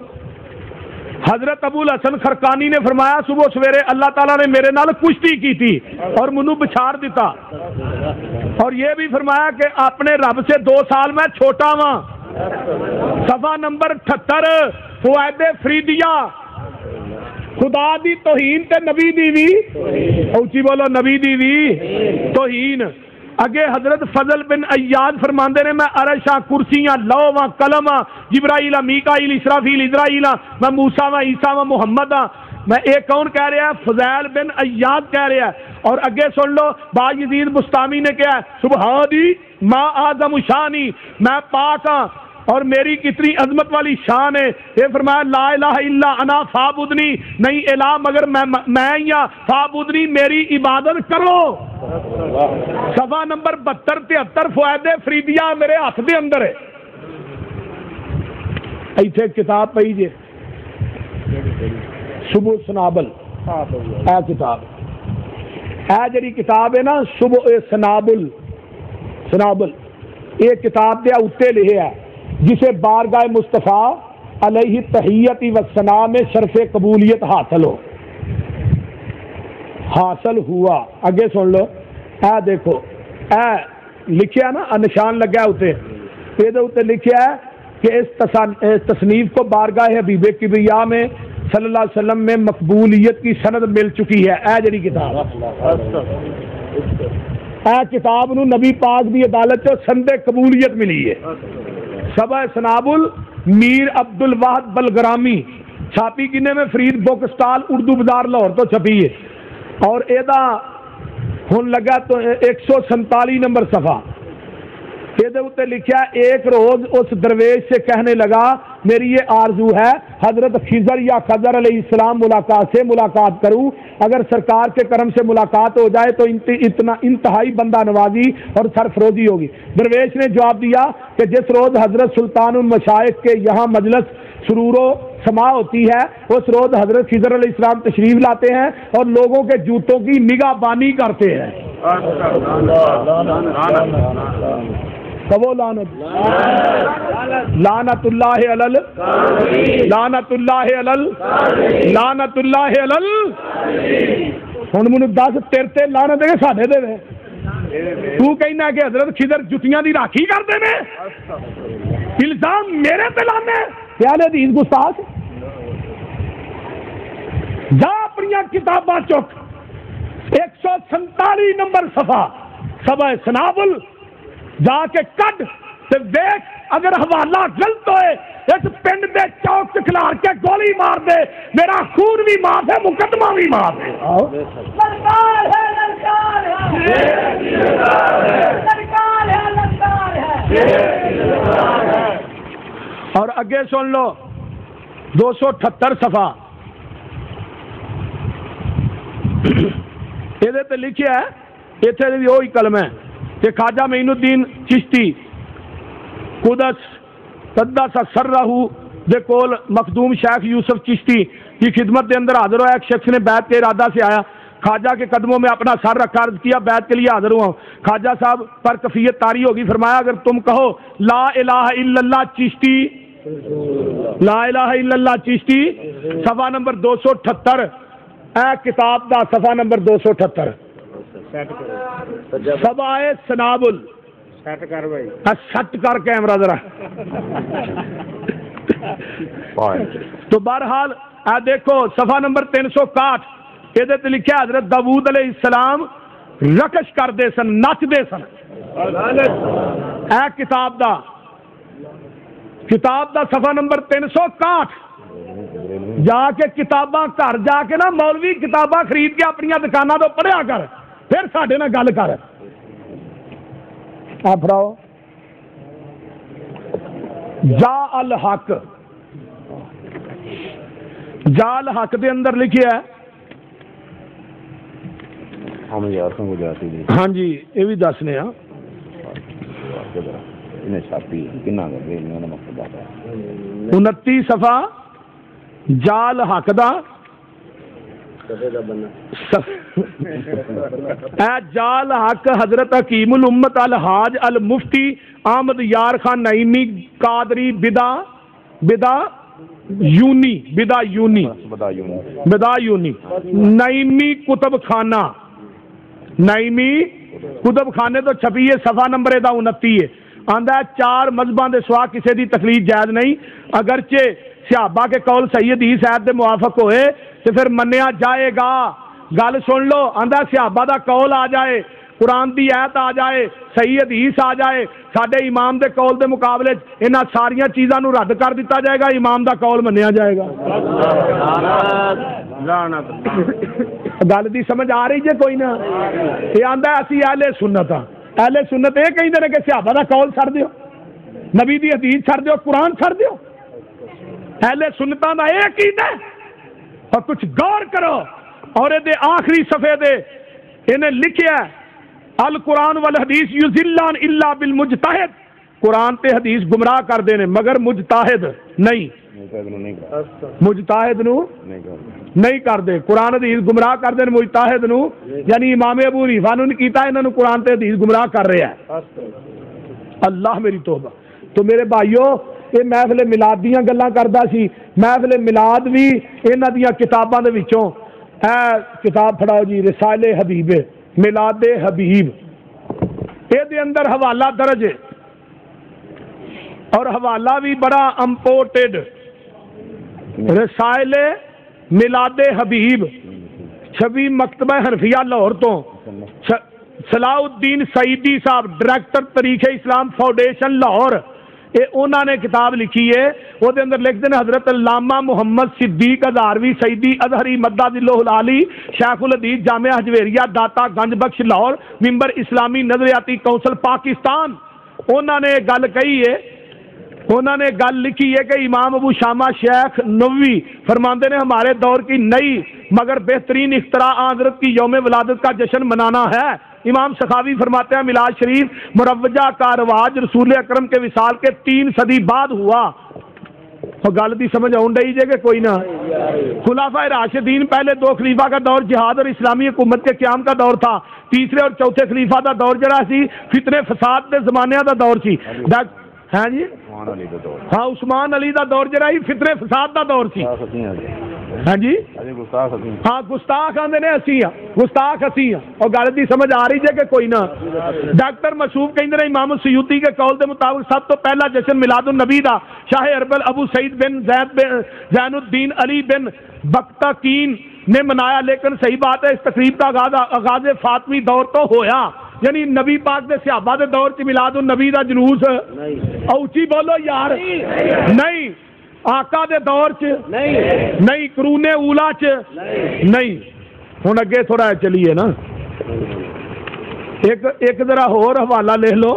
حضرت ابو الحسن خرقانی نے فرمایا صبح سویرے اللہ تعالیٰ نے میرے نال کشتی کی تھی اور منو بچھاڑ دیتا اور یہ بھی فرمایا کہ اپنے رب سے 2 سال میں چھوٹا ہاں صفحہ نمبر 78 فوائد فریدیہ خدا دی توہین تے نبی دی وی اونچی بولو نبی دی وی توہین اگے حضرت فضل بن ایاد فرماندے نے میں عرشاں کرسیاں لوواں قلماں جبرائیل میکائیل اسرافیل اسرائیل میں موسیٰ میں عیسیٰ میں محمد میں ایک کون کہہ رہا ہے فضیل بن ایاد کہہ رہا ہے اور اگے سن لو با یزید بستامی نے کہا ہے سبحانی ما اعظم شانی میں پاک ہاں اور میری کتنی عظمت والی شان ہے یہ فرمایا لا الہ الا انا فعبدنی نہیں الہ مگر میں یا فعبدنی میری عبادت کرو صفحہ نمبر 72-73 فوائد فریدیہ میرے ہاتھ دے اندر ہے ایتھے کتاب پئی جے شبہ سنابل اے کتاب اے جڑی کتاب ہے نا شبہ سنابل یہ کتاب دے اوتے لکھیا ہے جسے بارگاہ مصطفیٰ علیہ تحیت و ثنا میں شرف قبولیت حاصل ہوا اگے سن لو اے دیکھو اے لکھیا نا نشان لگا ہوتے یہ لکھیا ہے کہ اس تصنیف کو بارگاہ حبیب کبریا میں صلی اللہ علیہ وسلم میں مقبولیت کی سند مل چکی ہے اے جڑی کتاب اے کتاب نو نبی پاک دی عدالت سے سند قبولیت ملی ہے سبا سنابل میر عبد الواحد بلگرامی چھاپی کنے میں فرید بک سٹال اردو بازار لاہور تو چھپی ہے اور ایدا ہن لگا تو 147 نمبر صفحہ یہ لکھا ایک روز اس درویش سے کہنے لگا میری یہ آرزو ہے حضرت خضر یا خضر علیہ السلام ملاقات کروں اگر سرکار کے کرم سے ملاقات ہو جائے تو اتنا انتہائی بندہ نوازی اور سرفروزی ہوگی درویش نے جواب دیا کہ جس روز حضرت سلطان المشائخ کے یہاں مجلس سرور و سما ہوتی ہے اس روز حضرت خضر علیہ السلام تشریف لاتے ہیں اور لوگوں کے جوتوں کی نگاہ بانی کرتے ہیں لعنت اللہ علل لعنت اللہ علل لعنت اللہ علل ہن مینوں دس تیرے تے لعنت ہے ساڈے تے تو کہنا کہ حضرت خضر جتیاں دی راکھی کردے نے الزام میرے تے لانے اہل حدیث گستاخ جا اپنی کتاباں چک 147 نمبر صفحہ سبع سنابل جا کے کڈ تے دیکھ اگر حوالہ غلط ہوئے اس پنڈ دے چوک کھلار کے گولی مار دے میرا خون بھی معاف ہے مقدمہ بھی معاف ہے اگے سن لو 278 صفحہ یہ لکھا ہے اتنے بھی وہی کلم ہے کہ خواجہ معین الدین چشتی قدس قدس سرہ دے کول مخدوم شیخ یوسف چشتی کی خدمت کے اندر حاضر ہوا. ایک شخص نے بیعت کے ارادہ سے آیا, خواجہ کے قدموں میں اپنا سر رکھا, عرض کیا بیعت کے لیے حاضر ہوا ہوں. خواجہ صاحب پر کفیت طاری ہوگی, فرمایا اگر تم کہو لا الہ الا اللہ چشتی, لا الہ الا اللہ چشتی, صفحہ نمبر 278 اے کتاب دا صفحہ نمبر 278 صفحہ سنابل سٹ کر کیمرہ ذرا. تو بہرحال دیکھو صفحہ نمبر 361 یہ لکھا حضرت داؤد علیہ السلام رقص کرتے سن, نچتے سن. اے کتاب دا صفحہ نمبر 361 جا کے کتاباں گھر جا کے نا مولوی کتاباں خرید کے اپنی دکانوں تو پڑھیا کر, پھر ساڈے نال گل کر. پڑھاؤ جا الحق, جا الحق دے اندر لکھیا ہے. ہاں جی یہ بھی دسنے ہاں 29 صفحہ جال حق دا اے جال حق حضرت حکیم الامت الحاج المفتی احمد یار خان نعیمی قادری بدا یونی نعیمی کتب خانہ, نعیمی کتب خانے تو چھپی ہے, صفحہ نمبر 29 ہے. آندا ہے 4 مذہباں دے سوا کسی دی تقلید جائز نہیں, اگرچہ صحابہ کے قول صحیح حدیث آیت دے موافق ہوئے تو پھر منیا جائے گا. گل سن لو, آندا صحابہ دا قول آ جائے, قرآن دی آیت آ جائے, صحیح حدیث آ جائے, ساڈے امام دے قول دے مقابلے انہاں ساریاں چیزاں نو رد کر دیتا جائے گا, امام دا قول منیا جائے گا. گل دی سمجھ آ رہی جے کوئی نہ؟ یہ آندا اسی اہل سنت ہاں. اہل سنت یہ کہیں دے کہ صحابہ دا قول چھڑ دیو, نبی دی حدیث چھڑ دیو, قرآن چھڑ دیو. اہل سنتاں دا یہ عقیدہ ہے. اور کچھ غور کرو, اور دے آخری صفحے دے انہیں لکھیا ہے القرآن والحدیث یذلان الا بالمجتہد, قرآن تے حدیث گمراہ کر دینے مگر مجتہد نہیں, مجتہد نو نہیں کر دے. قرآن حدیث گمراہ کر دے مجتہد نو, یعنی امام ابو حنیفہ نے کیتا, انہاں نو قرآن تے حدیث گمراہ کر رہا ہے. اللہ میری توبہ. تو میرے بھائیو یہ محفل میلاد دیاں گلاں کردا سی, محفل میلاد بھی انہاں دیاں کتاباں دے وچوں اے کتاب پڑھاؤ جی رسالہ حبیب میلاد حبیب, یہ دے اندر حوالہ درج ہے اور حوالہ بھی بڑا امپورٹڈ. رسائل میلاد حبیب 26 مکتبہ حنفیہ لاہور تو صلاح الدین سعیدی صاحب ڈائریکٹر طریق اسلام فاؤنڈیشن لاہور, یہ انہوں نے کتاب لکھی ہے. وہ دے اندر لکھ دیں حضرت علامہ محمد صدیق ہزاروی سعیدی اظہری مدد اللہ العالی شیخ الحدیث جامعہ حجویریہ داتا گنج بخش لاہور ممبر اسلامی نظریاتی کونسل پاکستان, انہوں نے گل کہی ہے, انہوں نے گل لکھی ہے کہ امام ابو شامہ شیخ نووی فرماندے نے ہمارے دور کی نئی مگر بہترین اختراع حضرت کی یوم ولادت کا جشن منانا ہے. امام سخاوی فرماتے ہیں میلاد شریف مروجہ کا رواج رسول اکرم کے وصال کے 3 صدی بعد ہوا. اور گل دی سمجھ آن رہی ہے کہ کوئی نہ؟ خلافہ راشدین پہلے 2 خلیفہ کا دور جہاد اور اسلامی حکومت کے قیام کا دور تھا. تیسرے اور چوتھے خلیفہ کا دور جڑا سی فتنے فساد کے زمانے کا دور سی. ہاں جی ہاں عثمان علی دا دور جڑا فتنے فساد دا دور سی. ہاں جی ہاں گستاخ آندے نے اسی ہاں, گستاخ اسی ہاں. اور گل دی سمجھ آ رہی ہے کہ کوئی نہ؟ ڈاکٹر مشہور کہندے نے امام سیوطی کے قول دے مطابق سب تو پہلا جشن میلاد النبی دا شاہ اربل ابو سعید بن زین الدین علی بن بختکین نے منایا. لیکن صحیح بات ہے اس تقریب کا آغاز فاطمی دور تو ہویا, یعنی نبی پاک دے صحابہ دے دور چ میلاد النبی دا جلوس اونچی بولو یار نہیں, آقا دے دور چ نہیں, قرون اولا چ نہیں. ہن اگے تھوڑا چلیے نا, ایک ذرا ہور حوالہ لے لو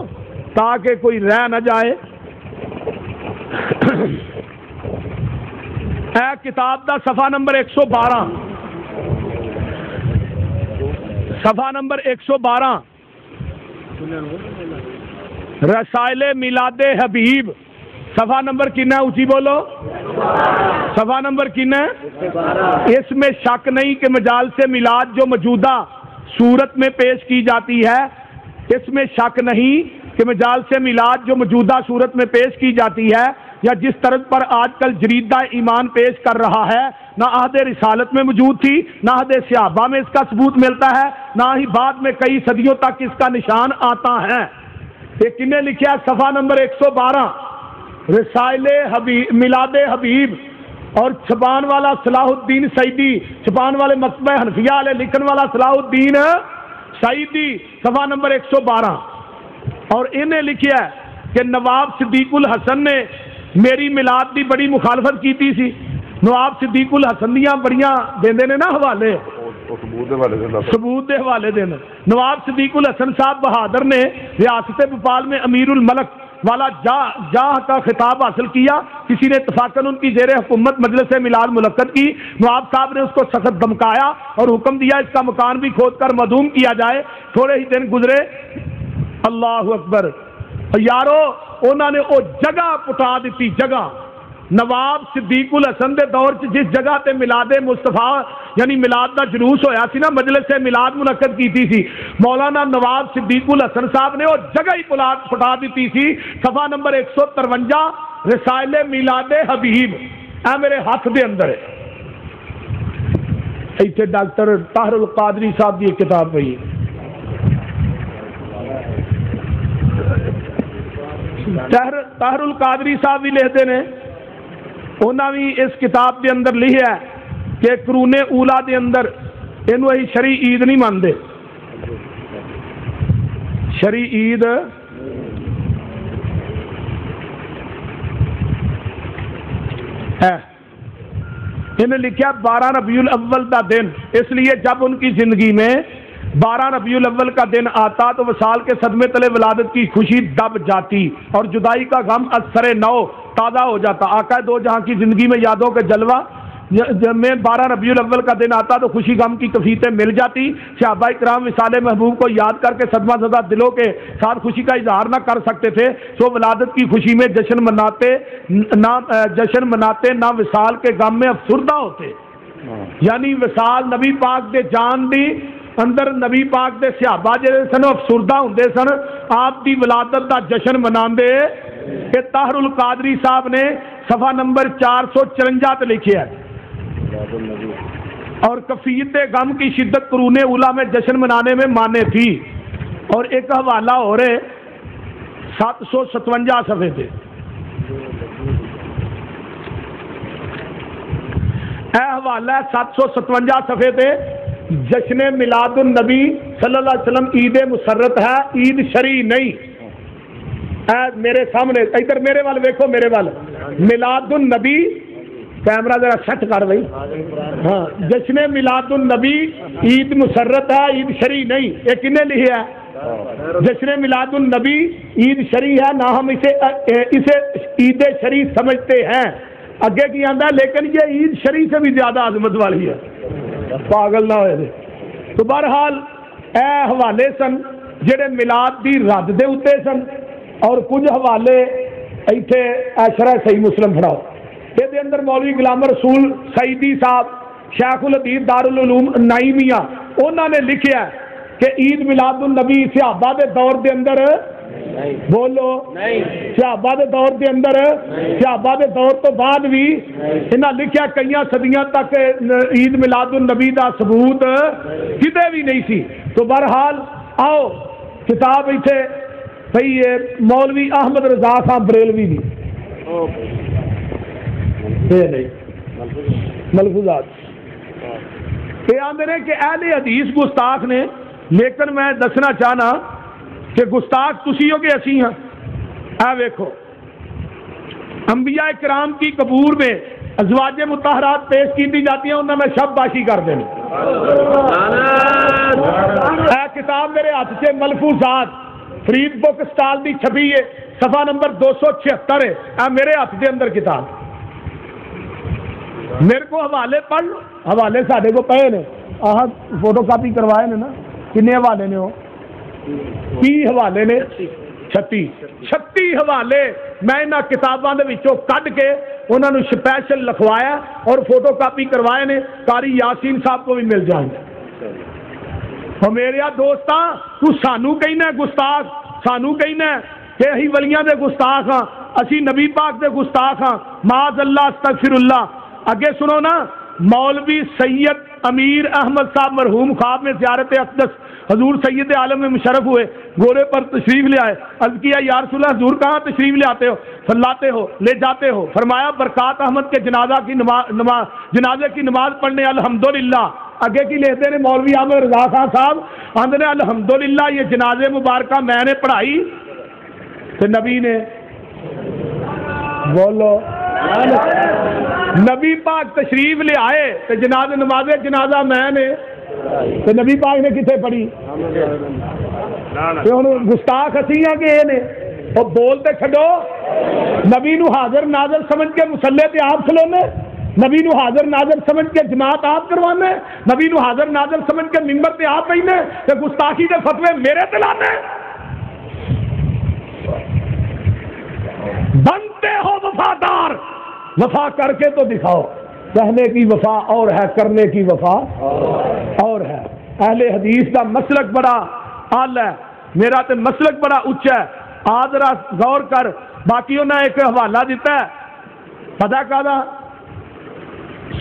تاکہ کوئی رہ نہ جائے. اے کتاب دا صفحہ نمبر 112، صفحہ نمبر 112، رسائل میلاد حبیب، صفحہ نمبر کتنا ہے؟ اونچی بولو، صفحہ نمبر کتنا ہے؟ اس میں شک نہیں کہ مجال سے میلاد جو موجودہ صورت میں پیش کی جاتی ہے، اس میں شک نہیں کہ مجال سے میلاد جو موجودہ صورت میں پیش کی جاتی ہے یا جس طرز پر آج کل جریدہ ایمان پیش کر رہا ہے، نہ عہد رسالت میں موجود تھی، نہ عہد صحابہ میں اس کا ثبوت ملتا ہے، نہ ہی بعد میں کئی صدیوں تک اس کا نشان آتا ہے۔ یہ کنے لکھا ہے؟ صفحہ نمبر 112، رسائل حبیب میلاد حبیب، اور چھپان والا صلاح الدین سعیدی، چھپان والے مکتبہ حنفیہ والے، لکھن والا صلاح الدین سعیدی، صفحہ نمبر 112۔ اور انہیں لکھیا ہے کہ نواب صدیق الحسن نے میری میلاد دی بڑی مخالفت کی سی۔ نواب صدیق الحسن دیاں بڑیاں دیندے نے نا حوالے، ثبوت دے حوالے دینا۔ نواب صدیق الحسن صاحب بہادر نے ریاست بھوپال میں امیر الملک والا جاہ کا خطاب حاصل کیا، کسی نے اتفاقاً ان کی زیر حکومت مجلس میلاد منعقد کی، نواب صاحب نے اس کو سخت دھمکایا اور حکم دیا اس کا مکان بھی کھود کر معدوم کیا جائے۔ تھوڑے ہی دن گزرے، اللہ اکبر یارو، انہوں نے وہ جگہ پٹا دیتی، جگہ نواب صدیق الحسن دے دور جس جگہ تے میلاد مصطفیٰ یعنی میلاد دا جلوس ہویا سی نا، مجلس میلاد منعقد کیتی سی، مولانا نواب صدیق الحسن صاحب نے وہ جگہ ہی پٹا دیتی سی۔ صفحہ نمبر 153، رسائل میلاد حبیب، اے میرے ہاتھ دے اندر ہے، ایتھے ڈاکٹر طاہر القادری صاحب کی کتاب پئی ہے، طاہر القادری صاحب بھی لکھتے ہیں، انہوں نے اس کتاب کے اندر لکھا ہے کہ قرون اولا دے اندر انہوں ہی شرعی عید نہیں مانتے، شرعی عید ہے۔ انہیں لکھا 12 ربیع الاول کا دن، اس لیے جب ان کی زندگی میں 12 ربیع الاول کا دن آتا تو وصال کے صدمے تلے ولادت کی خوشی دب جاتی اور جدائی کا غم از سر نو تازہ ہو جاتا۔ آقا دو جہاں کی زندگی میں یادوں کے جلوہ میں 12 ربیع الاول کا دن آتا تو خوشی غم کی کفیتیں مل جاتی۔ صحابہ کرام وصال محبوب کو یاد کر کے صدمہ زدہ دلوں کے ساتھ خوشی کا اظہار نہ کر سکتے تھے، سو ولادت کی خوشی میں جشن مناتے نہ وصال کے غم میں افسردہ ہوتے۔ یعنی وصال نبی پاک دے جان دی اندر نبی پاک دے صحابہ جڑے سن افسردہ ہوندے سن، آپ دی ولادت دا جشن مناندے۔ کہ طاہر القادری صاحب نے صفحہ نمبر 454 تے لکھیا ہے، اور کفیت غم کی شدت قرون اولا میں جشن منانے میں مانے تھی۔ اور ایک حوالہ ہو رہے 757 صفحے تھے، اے حوالہ 757 صفحے تھے، جشن میلاد النبی صلی اللہ علیہ وسلم عید مسرت ہے، عید شرعی نہیں۔ اے میرے سامنے ادھر میرے وال ویکھو، میرے وال میلاد النبی، کیمرہ ذرا سیٹ کر بھائی، ہاں، جشن میلاد النبی عید مسرت ہے، عید شرعی نہیں۔ یہ کنے لکھا ہے؟ جشن میلاد النبی عید شرعی ہے، نہ ہم اسے عید شرعی سمجھتے ہیں۔ اگے کی آندا ہے لیکن یہ عید شرعی سے بھی زیادہ عظمت والی ہے، پاگل نہ ہوئے۔ تو بہرحال اے حوالے سن جڑے میلاد دی رد دے اتے سن، اور کچھ حوالے ایتھے شرح صحیح مسلم پڑھاؤ، یہ اندر مولوی غلام رسول سعیدی صاحب شیخ الحدیث دارالعلوم نعیمیہ انہوں نے لکھیا ہے کہ عید میلاد النبی صحابہ دے دور دے اندر، بولو صحابہ دے دور دے اندر، صحابہ دے دور تو بعد بھی انہاں لکھیا کئی صدیاں تک عید میلاد النبی دا ثبوت کدے بھی نہیں سی۔ تو بہرحال آؤ کتاب ایتھے بھئی مولوی احمد رضا صاحب بریلوی دی یہ نہیں ملفوظات، یہ آندے نے کہ اہل حدیث گستاخ نے، لیکن میں دسنا چاہنا کہ گستاخ تسی ہو کہ اسی ہاں۔ اے ویکھو انبیاء کرام کی قبور میں ازواج مطہرات پیش کی جاتی ہیں، انہوں میں شب باشی کر دیں۔ اے کتاب میرے ہاتھ سے ملفوظات فرید بک سٹال دی چھپی ہے، صفحہ نمبر 276 ہے، اے میرے ہاتھ دے اندر کتاب میرے کو حوالے پڑھ لو، حوالے ساڈے کو پے نے، آہ فوٹو کاپی کروائے نے نا، کنے حوالے نے وہ 30 حوالے نے، 36 حوالے میں انہاں کتاباں دے وچوں کڈ کے انہاں نو سپیشل لکھوایا اور فوٹو کاپی کروائے نے، قاری یاسین صاحب کو بھی مل جائیں گے۔ اور میرے دوستاں تو سانو کہنا گستاخ، سانو کہنا کہ اسی ولیاں دے گستاخ ہاں، اسی نبی پاک دے گستاخ ہاں، معاذ اللہ استغفر اللہ۔ اگے سنو نا، مولوی سید امیر احمد صاحب مرحوم خواب میں زیارت اقدس حضور سید عالم میں مشرف ہوئے، گھوڑے پر تشریف لے آئے، عرض کیا یا رسول اللہ حضور کہاں تشریف لے آتے ہو، لاتے ہو، لے جاتے ہو؟ فرمایا برکات احمد کے جنازے کی نماز پڑھنے الحمدللہ۔ اگے کی لیتے ہیں مولوی احمد رضا خان صاحب آندے نے الحمدللہ یہ جنازے مبارکہ میں نے پڑھائی تو نبی نے بولو نبی پاک تشریف لے آئے تو نماز جنازہ میں نے تو نبی پاک نے کتنے پڑھی؟ گستاخ اسی ہیں کہ یہ نے وہ بولتے چھڈو، نبی نو حاضر ناظر سمجھ کے مسلے تے آپ کھلونے، نبی نو حاضر ناظر سمجھ کے جماعت آپ کروانے، نبی نو حاضر ناظر سمجھ کے ممبر تے آپ پہنے تے گستاخی دے فتوے میرے تے لانے۔ بنتے ہو وفادار، وفا کر کے تو دکھاؤ، کہنے کی وفا اور ہے، کرنے کی وفا اور ہے۔ اہل حدیث کا مسلک بڑا اعلی ہے، میرا تے مسلک بڑا اونچا ہے، آدرا غور کر۔ باقی انہیں ایک حوالہ دیتا ہے پتہ کہا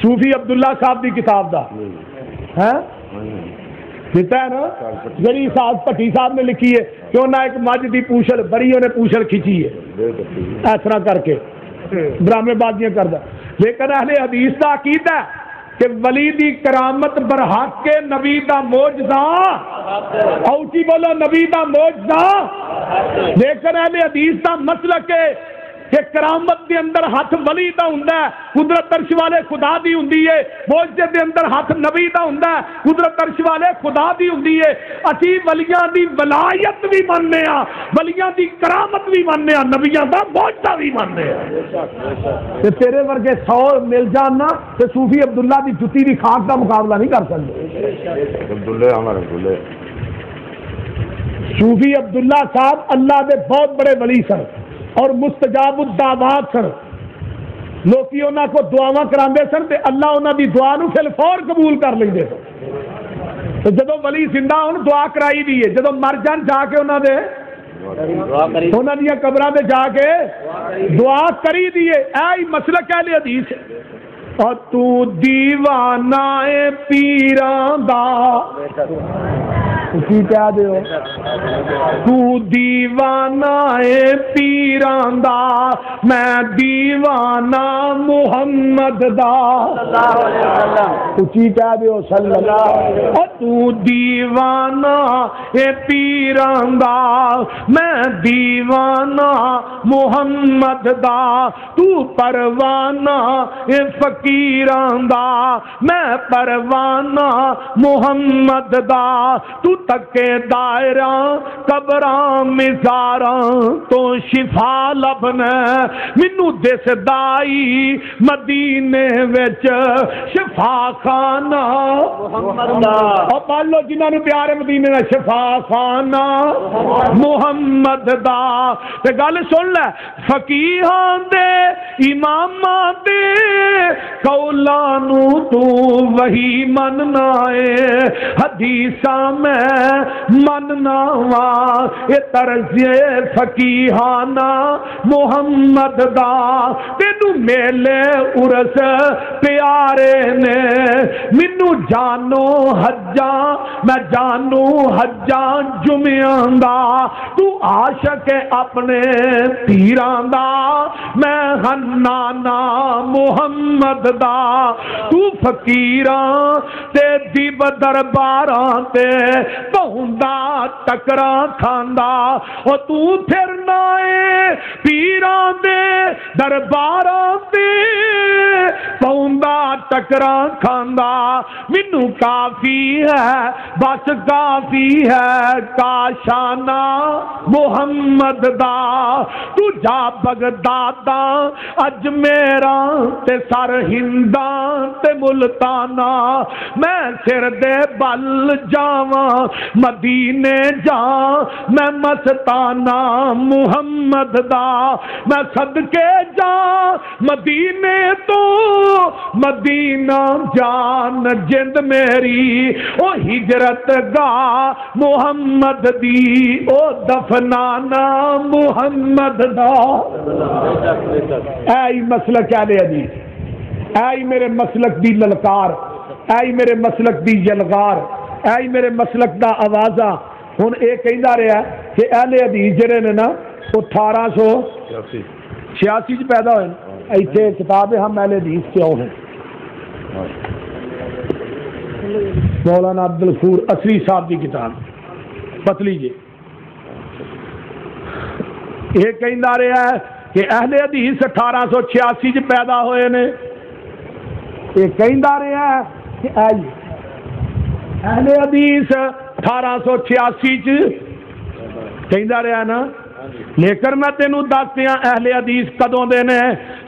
صوفی عبداللہ صاحب دی کتاب دا ہے دیتا ہے نا، جڑی صاحب پٹی صاحب نے لکھی ہے کہ انہیں ایک مجھ دی پوچھل بڑی انہیں پوچھل کھچی ہے اس طرح کر کے ڈرامے بازیاں کردا، لیکن اہل حدیث دا عقیدہ ہے کہ ولی دی کرامت برحق کے نبی دا معجزہ، اوچی بولو نبی دا معجزہ، لیکن اہل حدیث دا مسلک ہے کہ کرامت دے اندر ہاتھ ولی دا ہوندا ہے، قدرت عرش والے خدا دی ہوندی ہے، معجزے دے اندر ہاتھ نبی دا ہوندا ہے، قدرت عرش والے خدا دی ہوندی ہے۔ اسی ولیاں دی ولایت بھی مننے ہاں، ولیاں دی کرامت بھی مننے ہاں، نبیاں دا معجزہ بھی مننے ہاں۔ تے تیرے ورگے 100 مل جان نا تے صوفی عبداللہ دی جُتی دی خاک دا مقابلہ نہیں کر سکتے۔ عبداللہ ہمارا عبداللہ صوفی عبداللہ صاحب اللہ دے بہت بڑے ولی سن اور مستجاب الدعوات سن، لوکی انہاں کو دعاواں کراندے سن تے اللہ انہاں دی دعا نو فل فور قبول کر لیندے سن۔ تو جدو ولی زندہ ہون دعا کرائی دی ہے، جدو مر جان جا کے انہاں دے انہاں دیاں قبراں تے جا کے دعا کری دی ہے۔ اے مسلک اہل حدیث ہے۔ اور تو دیوانہ پیراں دا کی کہہ دے ہو، تو دیوانہ پیراں دا میں دیوانہ محمد دا، کی کہہ دے ہو صلی اللہ، اور تو دیوانہ پیراں دا میں دیوانہ محمد دا، تو پروانہ فقیراں دا میں پروانہ محمد دا، تو تکے دائرہ قبراں مزاراں تو شفا لبنا، مینوں دس دائی مدینے وچ شفا خانہ محمد دا، اور پڑھ لو جنہاں نوں پیارے مدینے دا شفا خانہ محمد دا۔ تے گل سن لے فقیہاں دے اماماں دے قولاں نوں تو وہی مننا ہے، حدیثاں میں مننا وا، اے طرز فقیہانہ محمد دا، تینو میلے عرس پیارے نے، مینو جانو حجاں میں جانو حجاں جمعیاں دا، تو عاشق اپنے پیراں دا میں حنانا محمد دا، تو فقیراں تے دیب درباراں تے پہندا ٹکراں کھاندا، او تو پھرنا اے پیراں دے درباراں تے پوندا ٹکرا کھاندا مینوں کافی ہے بس کافی ہے کاشانہ محمد دا تو جا بغدادا اج میرا تے سر ہنداں تے ملتانا میں سر دے بل جاواں مدینے جا میں مستانہ محمد دا میں صدقے جا مدینے تو مدینہ جان جند میری او ہجرت گاہ محمد دی او دفنانا محمد دا اے مسلک اہل حدیث اے میرے مسلک دی للکار اے میرے مسلک دی یلغار اے میرے مسلک دا آوازہ ہن اے کہندا رہا کہ اہل حدیث جڑے نے نا وہ 1886 پیدا ہوئے ایتھے کتاب ہے ہم اہل حدیث کیوں ہیں مولانا عبدالغفور اصلی صاحب کی کتاب پتلی جی یہ کہندا رہا ہے کہ اہل حدیث 1886 پیدا ہوئے نے یہ کہندا رہا ہے کہ اہل حدیث 1886 کہندا رہا نا لیکن میں تینوں دس دیا اہل حدیث کدوں دے نے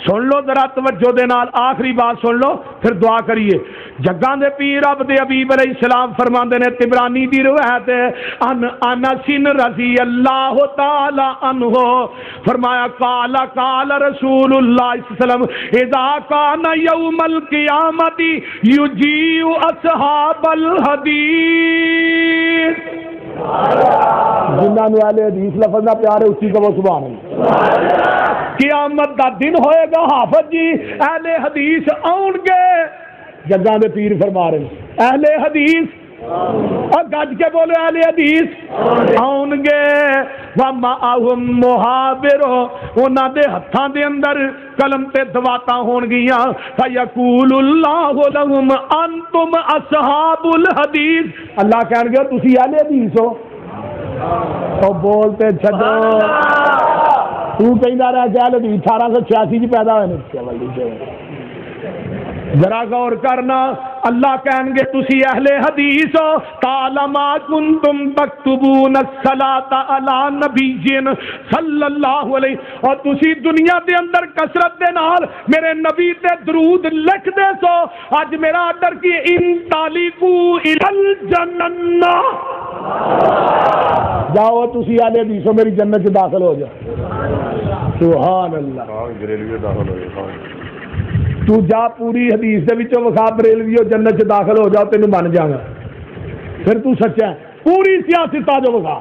سن لو ذرا توجہ دے نال آخری بات سن لو پھر دعا کریے جگاں دے پیر عبد حبیب علیہ السلام فرماندے نے طبرانی دی روایت ان انس رضی اللہ تعالی عنہ فرمایا قال قال رسول اللہ صلی اللہ علیہ وسلم اذا کان یوم القیامت یجیء اصحاب الحدیث جنہاں نو اہل حدیث لفظ نہ پیارے اسی کو سبحان اللہ قیامت دا دن ہوئے گا حافظ جی اہل حدیث آؤں گے جگاں دے پیر فرما رہے ہیں اہل حدیث اور گج کے بولے اہل حدیث آؤں گے وَمَعَهُمْ مُحَابِرُ انہاں دے ہتھاں دے اندر قلم تے دواتاں ہون گیاں فَيَقُولُ اللَّهُ لَهُمْ أَنْتُمْ أَصْحَابُ الْحَدِيثِ اللہ کہن گے تسی اہل حدیث ہو تو بولتے چھڈو تو کہندا رہا کہ اہل حدیث 1886 پیدا ہوئے ذرا غور کرنا اللہ کہیں گے تسی اہل حدیث ہو قال ما کنتم تکتبون الصلاۃ علی نبی صلی اللہ علیہ اور تسی دنیا دے اندر کثرت دے نال میرے نبی تے درود لکھ دے سو اج میرا آرڈر کی ان تالیفو الی الجنہ جاؤ تسی اہل حدیث ہو میری جنت میں داخل ہو جاؤ سبحان اللہ ریلوے داخل ہو جاؤ تو جا پوری حدیث دے وچوں وکھا بریلویو جنت چ داخل ہو جاؤ تینوں من جاگا پھر تو سچا ہے پوری سیاست جو وکھا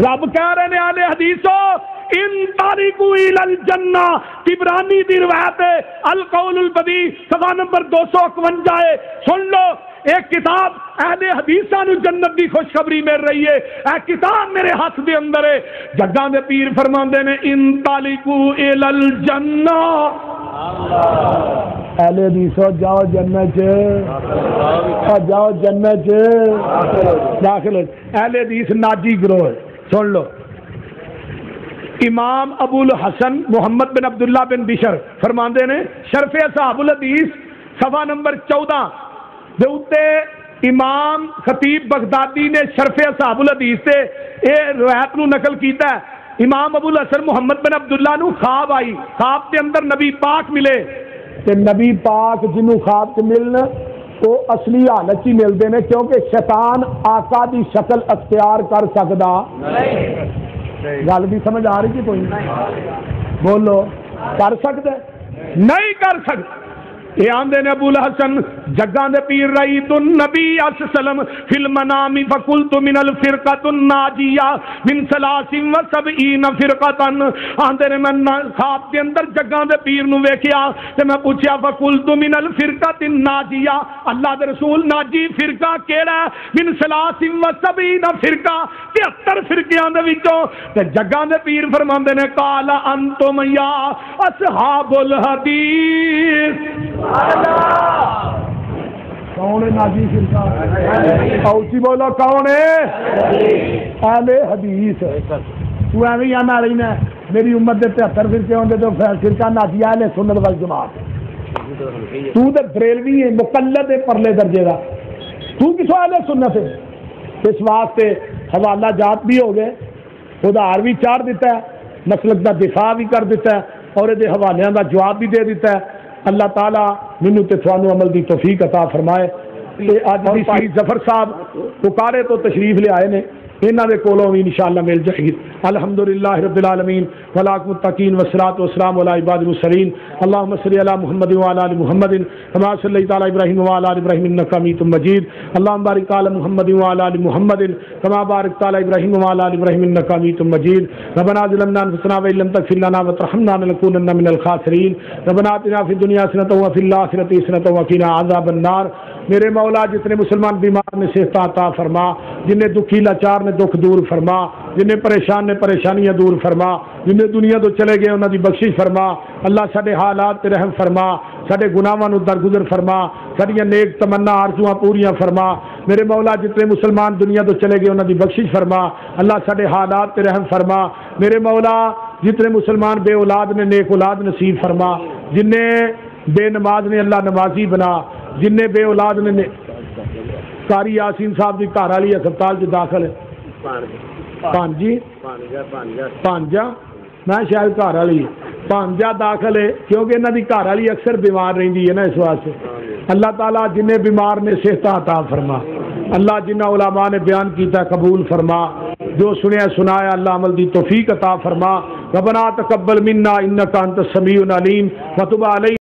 رب کہہ رہے نے اہل حدیثو ان تاریکو الی الجنہ طبرانی دی روایت ہے القول البدی صفحہ نمبر 251 ہے سن لو ایک کتاب اہل حدیثاں نو جنت دی خوشخبری مل رہی ہے اے کتاب میرے ہاتھ دے اندر ہے جگاں دے پیر فرماندے نے ان تالیکو الی الجنہ اہل حدیثو جاؤ جنت جاؤ جنت داخل اہل حدیث ناجی گروہ سن لو امام ابو الحسن محمد بن عبداللہ بن بشر فرماندے نے شرف اصحاب الحدیث صفحہ نمبر 14 دے اوتے امام خطیب بغدادی نے شرف اصحاب الحدیث سے اے روایت نو نقل کیتا ہے امام ابو الحسن محمد بن عبداللہ نو خواب آئی خواب کے اندر نبی پاک ملے تے نبی پاک جنوں خواب تے ملن تو اصلی حالت ہی ملتے ہیں کیونکہ شیطان آقا دی شکل اختیار کر سکدا گل بھی سمجھ آ رہی کہ کوئی بولو کر سکتا نہیں کر سکتا یہ آندے نے ابو الحسن جگاں دے پیر رئیت النبی صلی اللہ علیہ وسلم فی المنام فقلت من الفرقۃ الناجیہ من 73 فرقۃ آندے نے میں خواب کے اندر جگاں دے پیر نو ویکھیا تے میں پوچھیا فقلت من الفرقۃ الناجیہ اللہ دے رسول ناجی فرقہ کیڑا ہے من 73 فرقہ 73 فرقیاں دے وچوں تے جگاں دے پیر فرماندے نے قال انتم یا اصحاب الحدیث کون ہے ناجی فرقہ اوچی بولو کون ہے اہل حدیث تو ایویں ہی آنا رہی نا میری امت دے 73 فرقے ہوندے تو فرقہ ناجی اہل سنت والجماعت تو تے بریلوی ہے مقلد ہے پرلے درجے دا تو کسو اہل سنت ہے اس واسطے حوالہ جات بھی ہو گئے ادھار بھی چار دیتا ہے مسلک دا دفاع بھی کر دیتا ہے اور یہ حوالیاں دا جواب بھی دے دیتا ہے اللہ تعالیٰ مینوں تے تھانوں عمل دی توفیق عطا فرمائے تے اج دی سی ظفر صاحب پکارے تو تشریف لے آئے نے انہاں دے کولوں بھی انشاءاللہ مل جائے گی الحمدللہ رب العالمین والعاقبۃ للمتقین والصلاۃ والسلام علی عباد المرسلین اللهم صل علی محمد وعلی آل محمد كما صلیت علی ابراہیم وعلی آل ابراہیم انک حمید مجید اللهم بارک علی محمد وعلی آل محمد كما بارکت علی ابراہیم وعلی آل ابراہیم انک حمید مجید ربنا ظلمنا انفسنا وان لم تغفر لنا وترحمنا لنكونن من الخاسرین ربنا آتنا فی الدنیا حسنۃ وفی الآخرۃ حسنۃ وقنا عذاب النار میرے مولا جتنے مسلمان بیمار نے صحت عطا فرما جنہیں دکھی لاچار نے دکھ دور فرما جنہیں پریشان نے پریشانیاں دور فرما جنہیں دنیا تو چلے گئے انہوں دی بخشش فرما اللہ ساڈے حالات تے رحم فرما ساڈے گناہاں نو درگزر فرما ساڈیاں نیک تمنا آرزواں پوریاں فرما میرے مولا جتنے مسلمان دنیا تو چلے گئے انہوں دی بخشش فرما اللہ ساڈے حالات تے رحم فرما میرے مولا جتنے مسلمان بے اولاد نے نیک اولاد نصیب فرما جنہیں بے نماز نے اللہ نمازی بنا جنہیں بے اولاد نے قاری یاسین صاحب کی گھر والی ہسپتال سے داخل پانجی پانجا میں شاید گھر والی پانجا داخل ہے کیونکہ انہوں کی گھر والی اکثر بیمار رہتی ہے نا اس واسطے اللہ تعالیٰ جنہیں بیمار نے صحت عطا فرما اللہ جنہ علماء نے بیان کیتا قبول فرما جو سنیا سنایا اللہ عمل دی توفیق عطا فرما ربنا تقبل منا انک انت السمیع العلیم وتب علینا